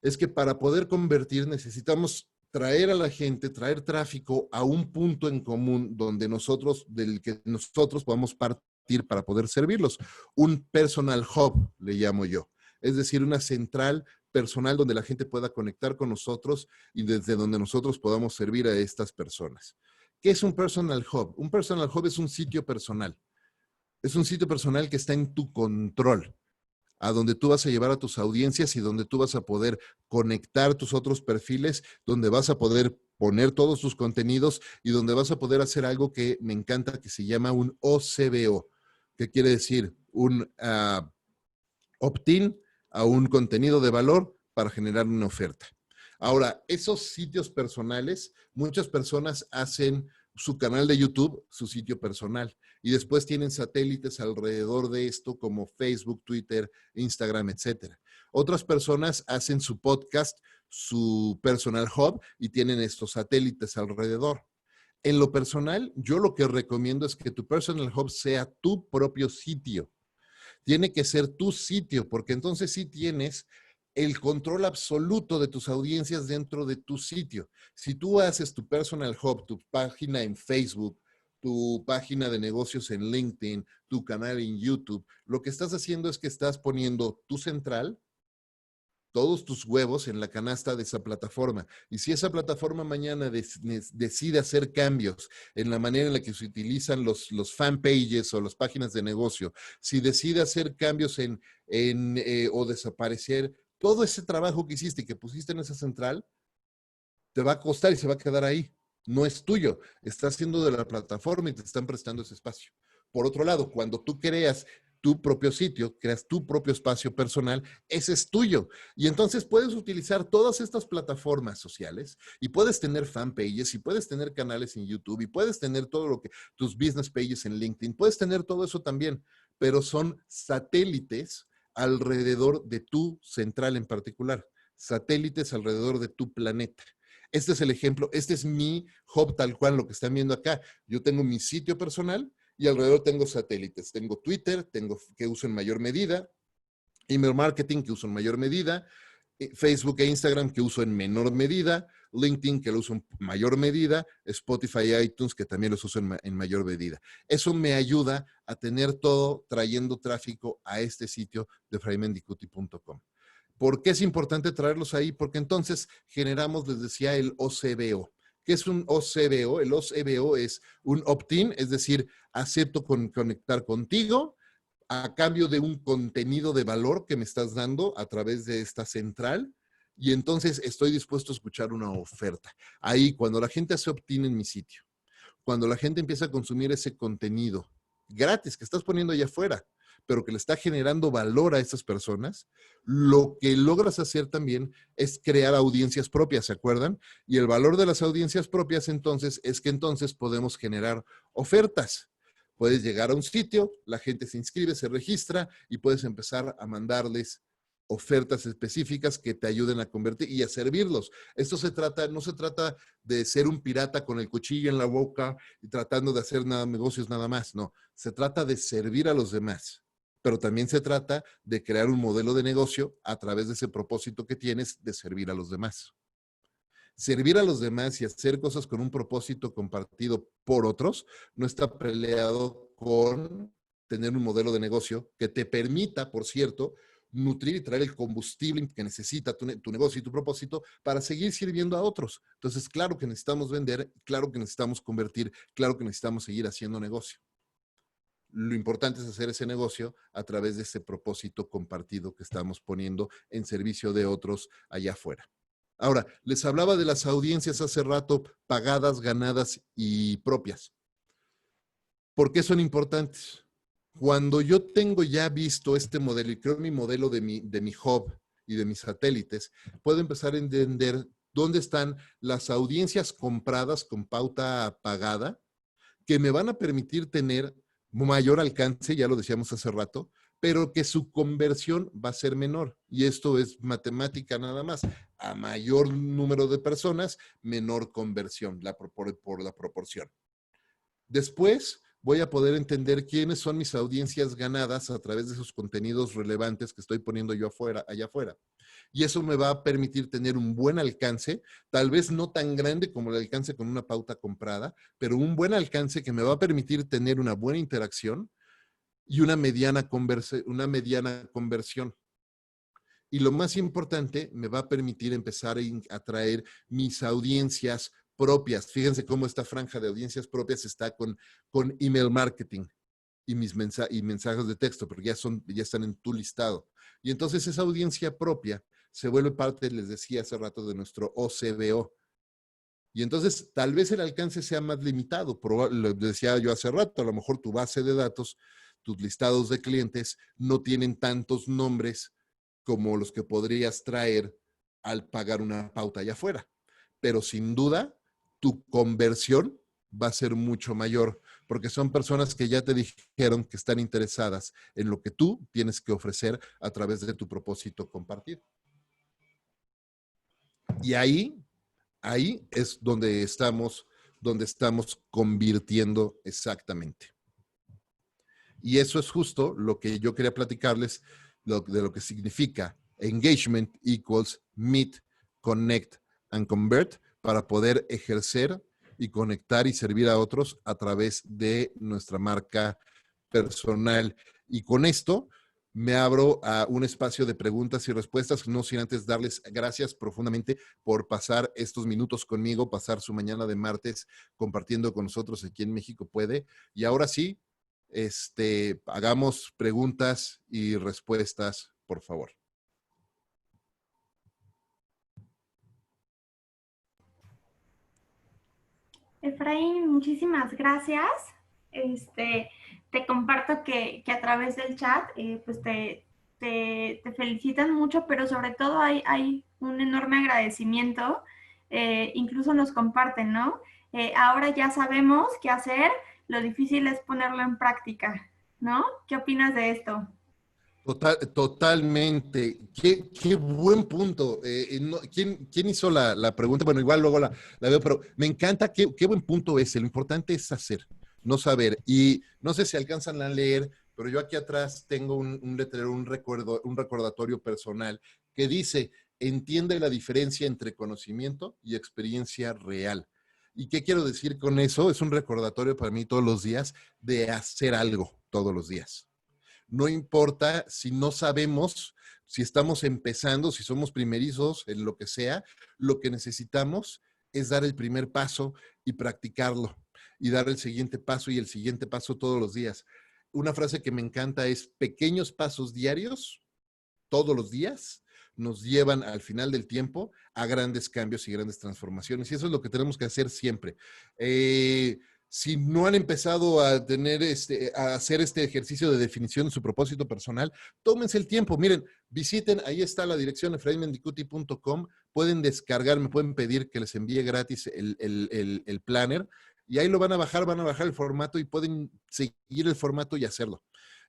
es que para poder convertir necesitamos traer a la gente, traer tráfico a un punto en común del que nosotros podamos partir para poder servirlos. Un personal hub, le llamo yo. Es decir, una central personal donde la gente pueda conectar con nosotros y desde donde nosotros podamos servir a estas personas. ¿Qué es un personal hub? Un personal hub es un sitio personal. Es un sitio personal que está en tu control, a donde tú vas a llevar a tus audiencias y donde tú vas a poder conectar tus otros perfiles, donde vas a poder poner todos tus contenidos y donde vas a poder hacer algo que me encanta, que se llama un OCBO, que quiere decir un opt-in a un contenido de valor para generar una oferta. Ahora, esos sitios personales, muchas personas hacen su canal de YouTube, su sitio personal, y después tienen satélites alrededor de esto como Facebook, Twitter, Instagram, etcétera. Otras personas hacen su podcast, su personal hub, y tienen estos satélites alrededor. En lo personal, yo lo que recomiendo es que tu personal hub sea tu propio sitio. Tiene que ser tu sitio, porque entonces sí tienes el control absoluto de tus audiencias dentro de tu sitio. Si tú haces tu personal hub, tu página en Facebook, tu página de negocios en LinkedIn, tu canal en YouTube, lo que estás haciendo es que estás poniendo tu central, todos tus huevos en la canasta de esa plataforma. Y si esa plataforma mañana decide hacer cambios en la manera en la que se utilizan los fan pages o las páginas de negocio, si decide hacer cambios o desaparecer, todo ese trabajo que hiciste y que pusiste en esa central, te va a costar y se va a quedar ahí. No es tuyo, está siendo de la plataforma y te están prestando ese espacio. Por otro lado, cuando tú creas tu propio sitio, creas tu propio espacio personal, ese es tuyo. Y entonces puedes utilizar todas estas plataformas sociales y puedes tener fan pages y puedes tener canales en YouTube y puedes tener todo lo que, tus business pages en LinkedIn, puedes tener todo eso también, pero son satélites alrededor de tu central en particular, satélites alrededor de tu planeta. Este es el ejemplo, este es mi hub tal cual, lo que están viendo acá. Yo tengo mi sitio personal y alrededor tengo satélites. Tengo Twitter, que uso en mayor medida, email marketing que uso en mayor medida, Facebook e Instagram que uso en menor medida, LinkedIn que lo uso en mayor medida, Spotify y iTunes que también los uso en mayor medida. Eso me ayuda a tener todo trayendo tráfico a este sitio de fraymendicuti.com. ¿Por qué es importante traerlos ahí? Porque entonces generamos, les decía, el OCBO. ¿Qué es un OCBO? El OCBO es un opt-in, es decir, acepto conectar contigo a cambio de un contenido de valor que me estás dando a través de esta central y entonces estoy dispuesto a escuchar una oferta. Ahí, cuando la gente hace opt-in en mi sitio, cuando la gente empieza a consumir ese contenido gratis que estás poniendo allá afuera, pero que le está generando valor a estas personas, lo que logras hacer también es crear audiencias propias, ¿se acuerdan? Y el valor de las audiencias propias entonces es que entonces podemos generar ofertas. Puedes llegar a un sitio, la gente se inscribe, se registra y puedes empezar a mandarles ofertas específicas que te ayuden a convertir y a servirlos. Esto no se trata de ser un pirata con el cuchillo en la boca y tratando de hacer negocios nada más. No, se trata de servir a los demás. Pero también se trata de crear un modelo de negocio a través de ese propósito que tienes de servir a los demás. Servir a los demás y hacer cosas con un propósito compartido por otros no está peleado con tener un modelo de negocio que te permita, por cierto, nutrir y traer el combustible que necesita tu negocio y tu propósito para seguir sirviendo a otros. Entonces, claro que necesitamos vender, claro que necesitamos convertir, claro que necesitamos seguir haciendo negocio. Lo importante es hacer ese negocio a través de ese propósito compartido que estamos poniendo en servicio de otros allá afuera. Ahora, les hablaba de las audiencias hace rato, pagadas, ganadas y propias. ¿Por qué son importantes? Cuando yo tengo ya visto este modelo y creo mi modelo de mi hub y de mis satélites, puedo empezar a entender dónde están las audiencias compradas con pauta pagada que me van a permitir tener mayor alcance, ya lo decíamos hace rato, pero que su conversión va a ser menor. Y esto es matemática nada más. A mayor número de personas, menor conversión por la proporción. Después voy a poder entender quiénes son mis audiencias ganadas a través de esos contenidos relevantes que estoy poniendo yo allá afuera. Y eso me va a permitir tener un buen alcance, tal vez no tan grande como el alcance con una pauta comprada, pero un buen alcance que me va a permitir tener una buena interacción y una mediana conversión. Y lo más importante, me va a permitir empezar a atraer mis audiencias propias. Fíjense cómo esta franja de audiencias propias está con email marketing y mis mensajes de texto, porque ya están en tu listado. Y entonces esa audiencia propia se vuelve parte, les decía hace rato, de nuestro OCBO. Y entonces tal vez el alcance sea más limitado. Lo decía yo hace rato, a lo mejor tu base de datos, tus listados de clientes no tienen tantos nombres como los que podrías traer al pagar una pauta allá afuera. Pero sin duda, tu conversión va a ser mucho mayor, porque son personas que ya te dijeron que están interesadas en lo que tú tienes que ofrecer a través de tu propósito compartido. Y ahí es donde estamos convirtiendo exactamente. Y eso es justo lo que yo quería platicarles de lo que significa engagement equals meet, connect and convert para poder ejercer y conectar y servir a otros a través de nuestra marca personal. Y con esto me abro a un espacio de preguntas y respuestas, no sin antes darles gracias profundamente por pasar estos minutos conmigo, pasar su mañana de martes compartiendo con nosotros aquí en México Puede. Y ahora sí, hagamos preguntas y respuestas, por favor. Efraín, muchísimas gracias. Te comparto que a través del chat, pues te felicitan mucho, pero sobre todo hay un enorme agradecimiento. Incluso nos comparten, ¿no? Ahora ya sabemos qué hacer, lo difícil es ponerlo en práctica, ¿no? ¿Qué opinas de esto? Totalmente. Qué buen punto. ¿Quién hizo la pregunta? Bueno, igual luego la veo, pero me encanta qué buen punto ese. Lo importante es hacer, no saber. Y no sé si alcanzan a leer, pero yo aquí atrás tengo un letrero, un recordatorio personal que dice, entiende la diferencia entre conocimiento y experiencia real. ¿Y qué quiero decir con eso? Es un recordatorio para mí todos los días de hacer algo todos los días. No importa si no sabemos, si estamos empezando, si somos primerizos, en lo que sea, lo que necesitamos es dar el primer paso y practicarlo y dar el siguiente paso y el siguiente paso todos los días. Una frase que me encanta es pequeños pasos diarios, todos los días, nos llevan al final del tiempo a grandes cambios y grandes transformaciones. Y eso es lo que tenemos que hacer siempre. Si no han empezado a a hacer este ejercicio de definición de su propósito personal, tómense el tiempo. Miren, visiten, ahí está la dirección efrainmendicuti.com. Pueden descargar, me pueden pedir que les envíe gratis el planner y ahí lo van a bajar el formato y pueden seguir el formato y hacerlo.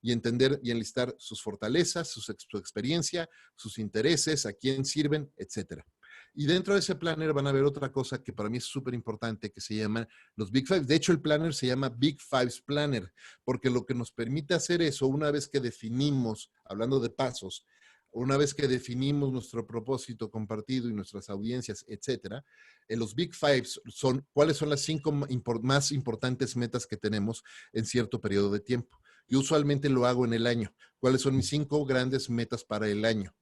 Y entender y enlistar sus fortalezas, su experiencia, sus intereses, a quién sirven, etcétera. Y dentro de ese planner van a ver otra cosa que para mí es súper importante, que se llama los Big Fives. De hecho, el planner se llama Big Fives Planner, porque lo que nos permite hacer eso, una vez que definimos, hablando de pasos, una vez que definimos nuestro propósito compartido y nuestras audiencias, etcétera, los Big Fives son cuáles son las 5 más importantes metas que tenemos en cierto periodo de tiempo. Yo usualmente lo hago en el año. ¿Cuáles son mis 5 grandes metas para el año?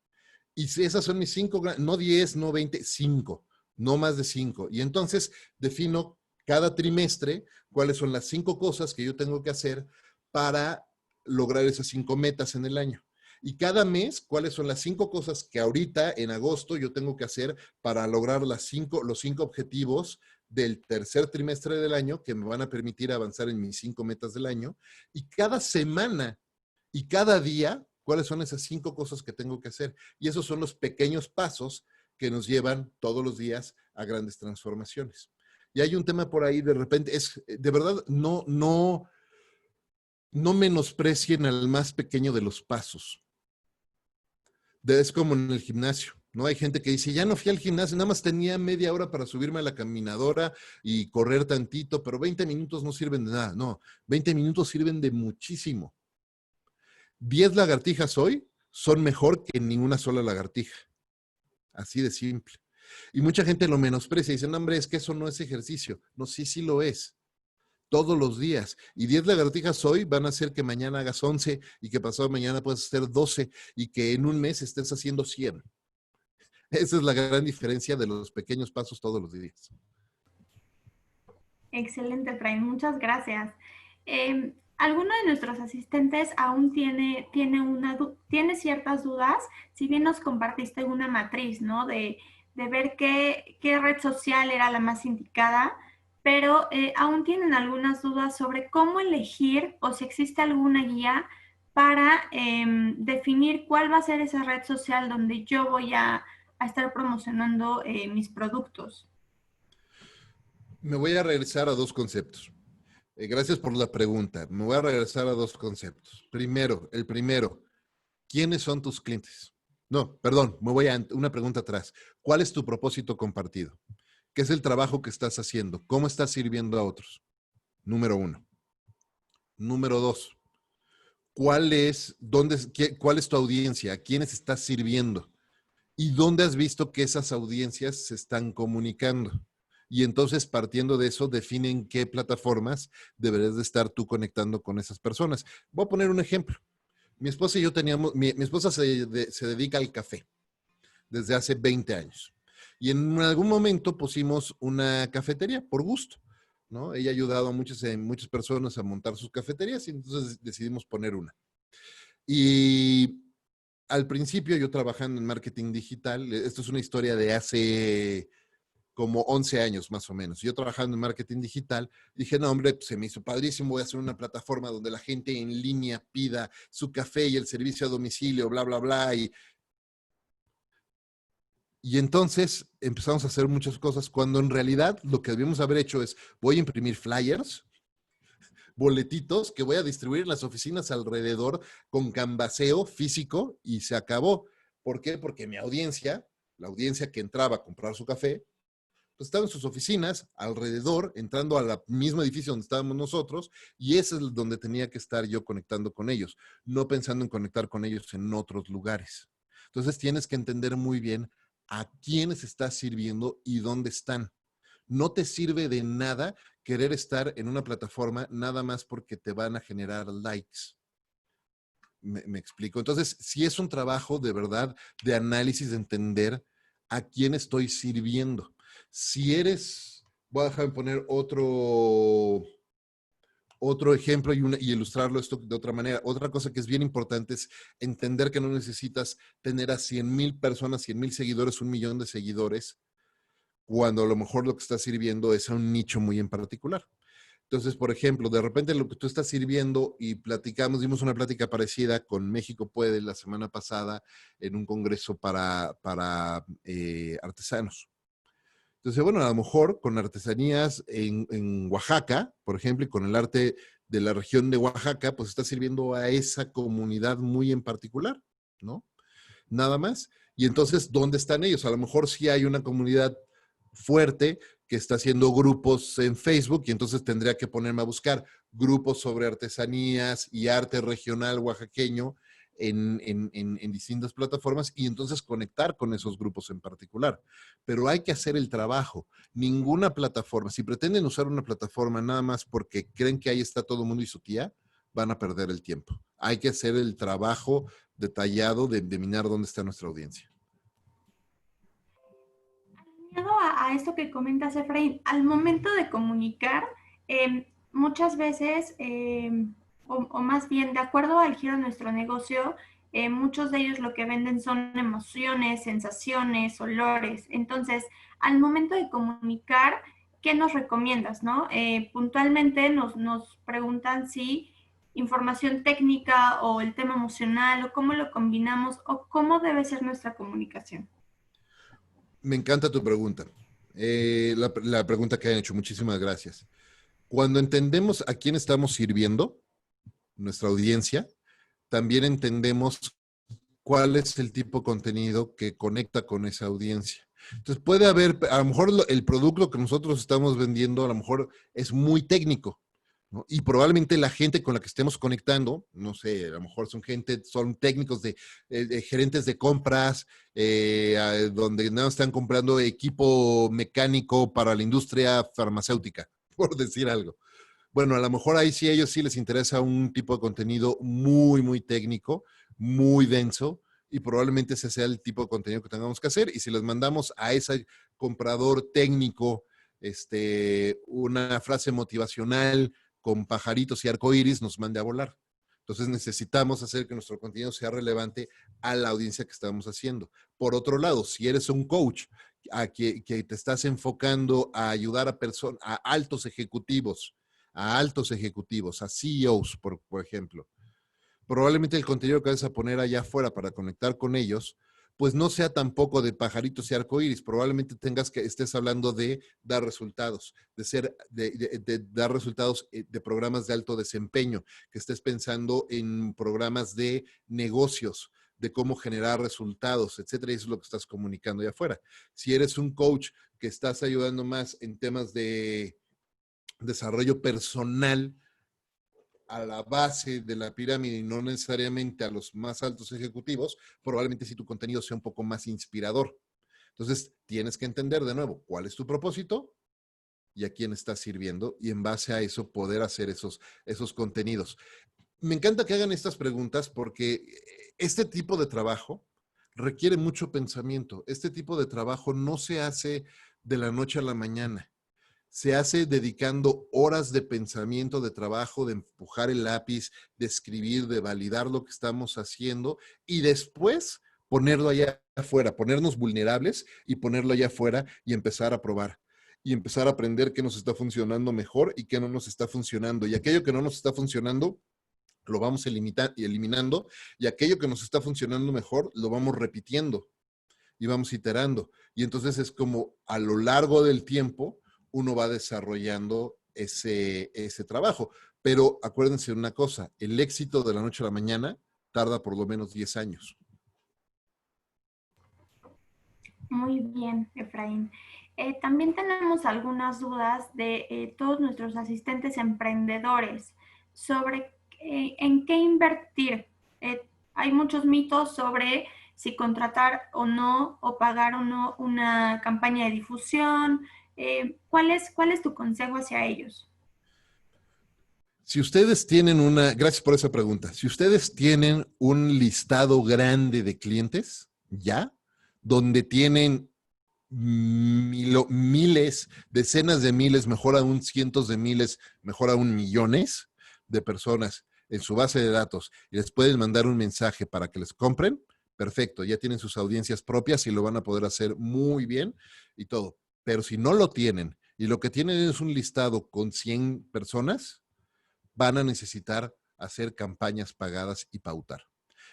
Y si esas son mis 5, no 10, no 20, 5, no más de 5. Y entonces defino cada trimestre cuáles son las 5 cosas que yo tengo que hacer para lograr esas 5 metas en el año. Y cada mes, cuáles son las 5 cosas que ahorita, en agosto, yo tengo que hacer para lograr los 5 objetivos del tercer trimestre del año que me van a permitir avanzar en mis 5 metas del año. Y cada semana y cada día, cuáles son esas 5 cosas que tengo que hacer. Y esos son los pequeños pasos que nos llevan todos los días a grandes transformaciones. Y hay un tema por ahí, de repente, de verdad, no menosprecien al más pequeño de los pasos. Es como en el gimnasio, ¿no? Hay gente que dice, ya no fui al gimnasio, nada más tenía media hora para subirme a la caminadora y correr tantito, pero 20 minutos no sirven de nada. No, 20 minutos sirven de muchísimo. 10 lagartijas hoy son mejor que ninguna sola lagartija. Así de simple. Y mucha gente lo menosprecia y dicen, no, hombre, es que eso no es ejercicio. No, sí lo es. Todos los días. Y 10 lagartijas hoy van a hacer que mañana hagas 11 y que pasado mañana puedas hacer 12 y que en un mes estés haciendo 100. Esa es la gran diferencia de los pequeños pasos todos los días. Excelente, Efraín. Muchas gracias. ¿Alguno de nuestros asistentes aún tiene ciertas dudas? Si bien nos compartiste una matriz, ¿no? De ver qué red social era la más indicada, pero aún tienen algunas dudas sobre cómo elegir o si existe alguna guía para definir cuál va a ser esa red social donde yo voy a estar promocionando mis productos. Me voy a regresar a dos conceptos. Gracias por la pregunta. Me voy a regresar a dos conceptos. El primero, ¿quiénes son tus clientes? No, perdón, me voy a una pregunta atrás. ¿Cuál es tu propósito compartido? ¿Qué es el trabajo que estás haciendo? ¿Cómo estás sirviendo a otros? Número 1. Número 2, ¿cuál es tu audiencia? ¿A quiénes estás sirviendo? ¿Y dónde has visto que esas audiencias se están comunicando? Y entonces, partiendo de eso, definen qué plataformas deberías de estar tú conectando con esas personas. Voy a poner un ejemplo. Mi esposa y yo mi esposa se dedica al café desde hace 20 años. Y en algún momento pusimos una cafetería por gusto, ¿no? Ella ha ayudado a muchas personas a montar sus cafeterías y entonces decidimos poner una. Y al principio yo trabajando en marketing digital, esto es una historia de hace como 11 años más o menos. Yo trabajando en marketing digital, dije, no, hombre, pues se me hizo padrísimo, voy a hacer una plataforma donde la gente en línea pida su café y el servicio a domicilio, bla, bla, bla. Y entonces empezamos a hacer muchas cosas cuando en realidad lo que debíamos haber hecho es, voy a imprimir flyers, boletitos que voy a distribuir en las oficinas alrededor con canvaseo físico y se acabó. ¿Por qué? Porque mi audiencia, la audiencia que entraba a comprar su café, pues estaba en sus oficinas alrededor, entrando al mismo edificio donde estábamos nosotros, y ese es donde tenía que estar yo conectando con ellos, no pensando en conectar con ellos en otros lugares. Entonces tienes que entender muy bien a quiénes estás sirviendo y dónde están. No te sirve de nada querer estar en una plataforma nada más porque te van a generar likes. Me explico. Entonces, si es un trabajo de verdad de análisis, de entender a quién estoy sirviendo. Si eres, voy a dejar poner otro ejemplo y ilustrarlo esto de otra manera. Otra cosa que es bien importante es entender que no necesitas tener a 100,000 personas, 100,000 seguidores, 1,000,000 de seguidores, cuando a lo mejor lo que estás sirviendo es a un nicho muy en particular. Entonces, por ejemplo, de repente lo que tú estás sirviendo y dimos una plática parecida con México Puede la semana pasada en un congreso para artesanos. Entonces, bueno, a lo mejor con artesanías en Oaxaca, por ejemplo, y con el arte de la región de Oaxaca, pues está sirviendo a esa comunidad muy en particular, ¿no? Nada más. Y entonces, ¿dónde están ellos? A lo mejor sí hay una comunidad fuerte que está haciendo grupos en Facebook y entonces tendría que ponerme a buscar grupos sobre artesanías y arte regional oaxaqueño en distintas plataformas y entonces conectar con esos grupos en particular. Pero hay que hacer el trabajo. Ninguna plataforma, si pretenden usar una plataforma nada más porque creen que ahí está todo el mundo y su tía, van a perder el tiempo. Hay que hacer el trabajo detallado de minar dónde está nuestra audiencia. Alineado a esto que comentas, Efraín, al momento de comunicar, muchas veces, o más bien, de acuerdo al giro de nuestro negocio, muchos de ellos lo que venden son emociones, sensaciones, olores. Entonces, al momento de comunicar, ¿qué nos recomiendas, no? Puntualmente nos preguntan si información técnica o el tema emocional o cómo lo combinamos o cómo debe ser nuestra comunicación. Me encanta tu pregunta. La pregunta que han hecho, muchísimas gracias. Cuando entendemos a quién estamos sirviendo, nuestra audiencia, también entendemos cuál es el tipo de contenido que conecta con esa audiencia. Entonces puede haber, a lo mejor el producto que nosotros estamos vendiendo a lo mejor es muy técnico, ¿no? Y probablemente la gente con la que estemos conectando, no sé, a lo mejor son técnicos de gerentes de compras, donde no están comprando equipo mecánico para la industria farmacéutica, por decir algo. Bueno, a lo mejor ahí sí a ellos sí les interesa un tipo de contenido muy, muy técnico, muy denso, y probablemente ese sea el tipo de contenido que tengamos que hacer. Y si les mandamos a ese comprador técnico una frase motivacional con pajaritos y arcoíris, nos mande a volar. Entonces necesitamos hacer que nuestro contenido sea relevante a la audiencia que estamos haciendo. Por otro lado, si eres un coach que te estás enfocando a ayudar a altos ejecutivos, a CEOs, por ejemplo, probablemente el contenido que vas a poner allá afuera para conectar con ellos, pues no sea tampoco de pajaritos y arcoíris. Probablemente estés hablando de dar resultados, de dar resultados de programas de alto desempeño, que estés pensando en programas de negocios, de cómo generar resultados, etcétera. Y eso es lo que estás comunicando allá afuera. Si eres un coach que estás ayudando más en temas de desarrollo personal, a la base de la pirámide y no necesariamente a los más altos ejecutivos, probablemente si tu contenido sea un poco más inspirador. Entonces, tienes que entender de nuevo cuál es tu propósito y a quién estás sirviendo y en base a eso poder hacer esos contenidos. Me encanta que hagan estas preguntas porque este tipo de trabajo requiere mucho pensamiento. Este tipo de trabajo no se hace de la noche a la mañana. Se hace dedicando horas de pensamiento, de trabajo, de empujar el lápiz, de escribir, de validar lo que estamos haciendo y después ponerlo allá afuera, ponernos vulnerables y ponerlo allá afuera y empezar a probar y empezar a aprender qué nos está funcionando mejor y qué no nos está funcionando. Y aquello que no nos está funcionando, lo vamos eliminando y aquello que nos está funcionando mejor, lo vamos repitiendo y vamos iterando. Y entonces es como a lo largo del tiempo uno va desarrollando ese trabajo. Pero acuérdense una cosa, el éxito de la noche a la mañana tarda por lo menos 10 años. Muy bien, Efraín. También tenemos algunas dudas de todos nuestros asistentes emprendedores sobre en qué invertir. Hay muchos mitos sobre si contratar o no, o pagar o no una campaña de difusión. ¿Cuál es tu consejo hacia ellos? Si ustedes tienen gracias por esa pregunta, si ustedes tienen un listado grande de clientes, ya, donde tienen miles, decenas de miles, mejor aún cientos de miles, mejor aún millones de personas en su base de datos y les pueden mandar un mensaje para que les compren, perfecto, ya tienen sus audiencias propias y lo van a poder hacer muy bien y todo. Pero si no lo tienen y lo que tienen es un listado con 100 personas, van a necesitar hacer campañas pagadas y pautar.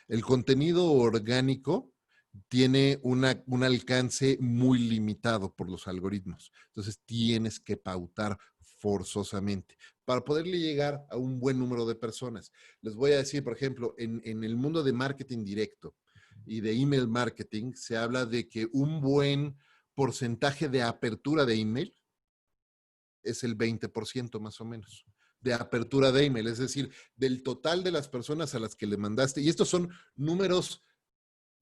El contenido orgánico tiene un alcance muy limitado por los algoritmos. Entonces tienes que pautar forzosamente para poderle llegar a un buen número de personas. Les voy a decir, por ejemplo, en el mundo de marketing directo y de email marketing, se habla de que un buen porcentaje de apertura de email es el 20% más o menos de apertura de email, es decir, del total de las personas a las que le mandaste, y estos son números,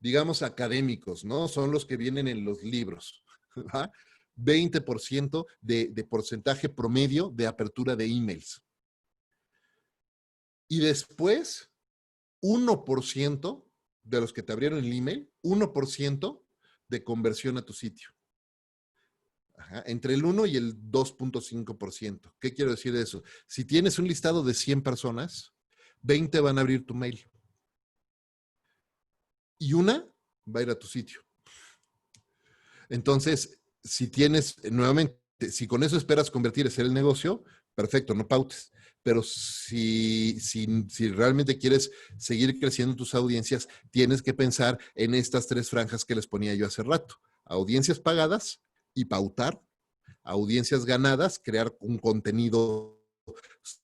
digamos, académicos, ¿no? Son los que vienen en los libros, ¿verdad? 20% de porcentaje promedio de apertura de emails. Y después, 1% de los que te abrieron el email, 1% de conversión a tu sitio. Ajá, entre el 1 y el 2.5%. ¿Qué quiero decir de eso? Si tienes un listado de 100 personas, 20 van a abrir tu mail. Y una va a ir a tu sitio. Entonces, si tienes, nuevamente, si con eso esperas convertir, hacer el negocio, perfecto, no pautes. Pero si realmente quieres seguir creciendo tus audiencias, tienes que pensar en estas 3 franjas que les ponía yo hace rato. audiencias pagadas y pautar, audiencias ganadas, crear un contenido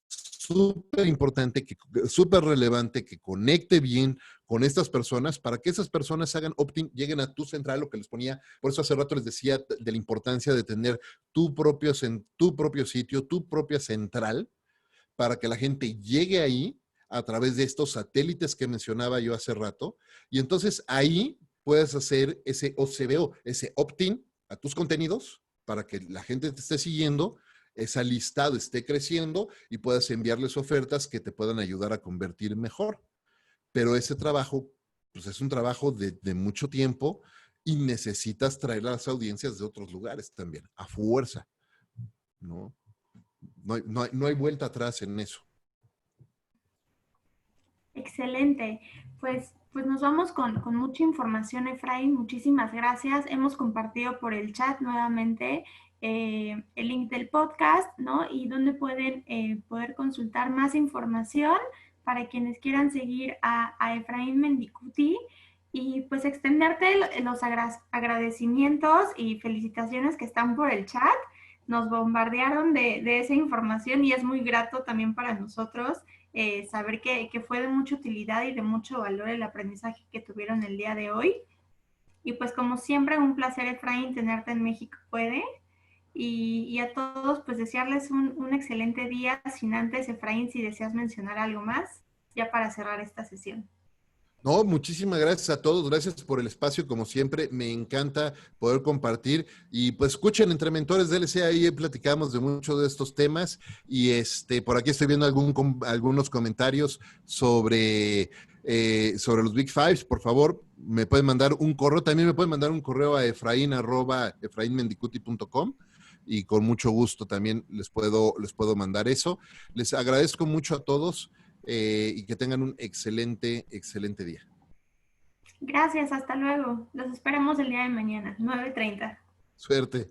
súper importante, súper relevante, que conecte bien con estas personas para que esas personas hagan opt-in, lleguen a tu central, lo que les ponía, por eso hace rato les decía de la importancia de tener tu propio sitio, tu propia central, para que la gente llegue ahí a través de estos satélites que mencionaba yo hace rato, y entonces ahí puedes hacer ese OCBO, ese opt-in a tus contenidos para que la gente te esté siguiendo, esa listado esté creciendo y puedas enviarles ofertas que te puedan ayudar a convertir mejor. Pero ese trabajo, pues es un trabajo de mucho tiempo y necesitas traer a las audiencias de otros lugares también, a fuerza, ¿no? No hay vuelta atrás en eso. Excelente. Pues nos vamos con mucha información, Efraín. Muchísimas gracias. Hemos compartido por el chat nuevamente el link del podcast, ¿no? Y donde pueden poder consultar más información para quienes quieran seguir a Efraín Mendicuti y pues extenderte los agradecimientos y felicitaciones que están por el chat. Nos bombardearon de esa información y es muy grato también para nosotros saber que fue de mucha utilidad y de mucho valor el aprendizaje que tuvieron el día de hoy. Y pues como siempre, un placer, Efraín, tenerte en México Puede. Y a todos, pues desearles un excelente día. Sin antes, Efraín, si deseas mencionar algo más, ya para cerrar esta sesión. No, muchísimas gracias a todos, gracias por el espacio, como siempre, me encanta poder compartir y pues escuchen Entre Mentores DLC, ahí platicamos de muchos de estos temas y por aquí estoy viendo algunos comentarios sobre los Big Fives. Por favor, me pueden mandar un correo, también me pueden mandar un correo a efrain@efrainmendicuti.com y con mucho gusto también les puedo mandar eso. Les agradezco mucho a todos. Y que tengan un excelente día. Gracias, hasta luego. Los esperamos el día de mañana, 9:30. Suerte.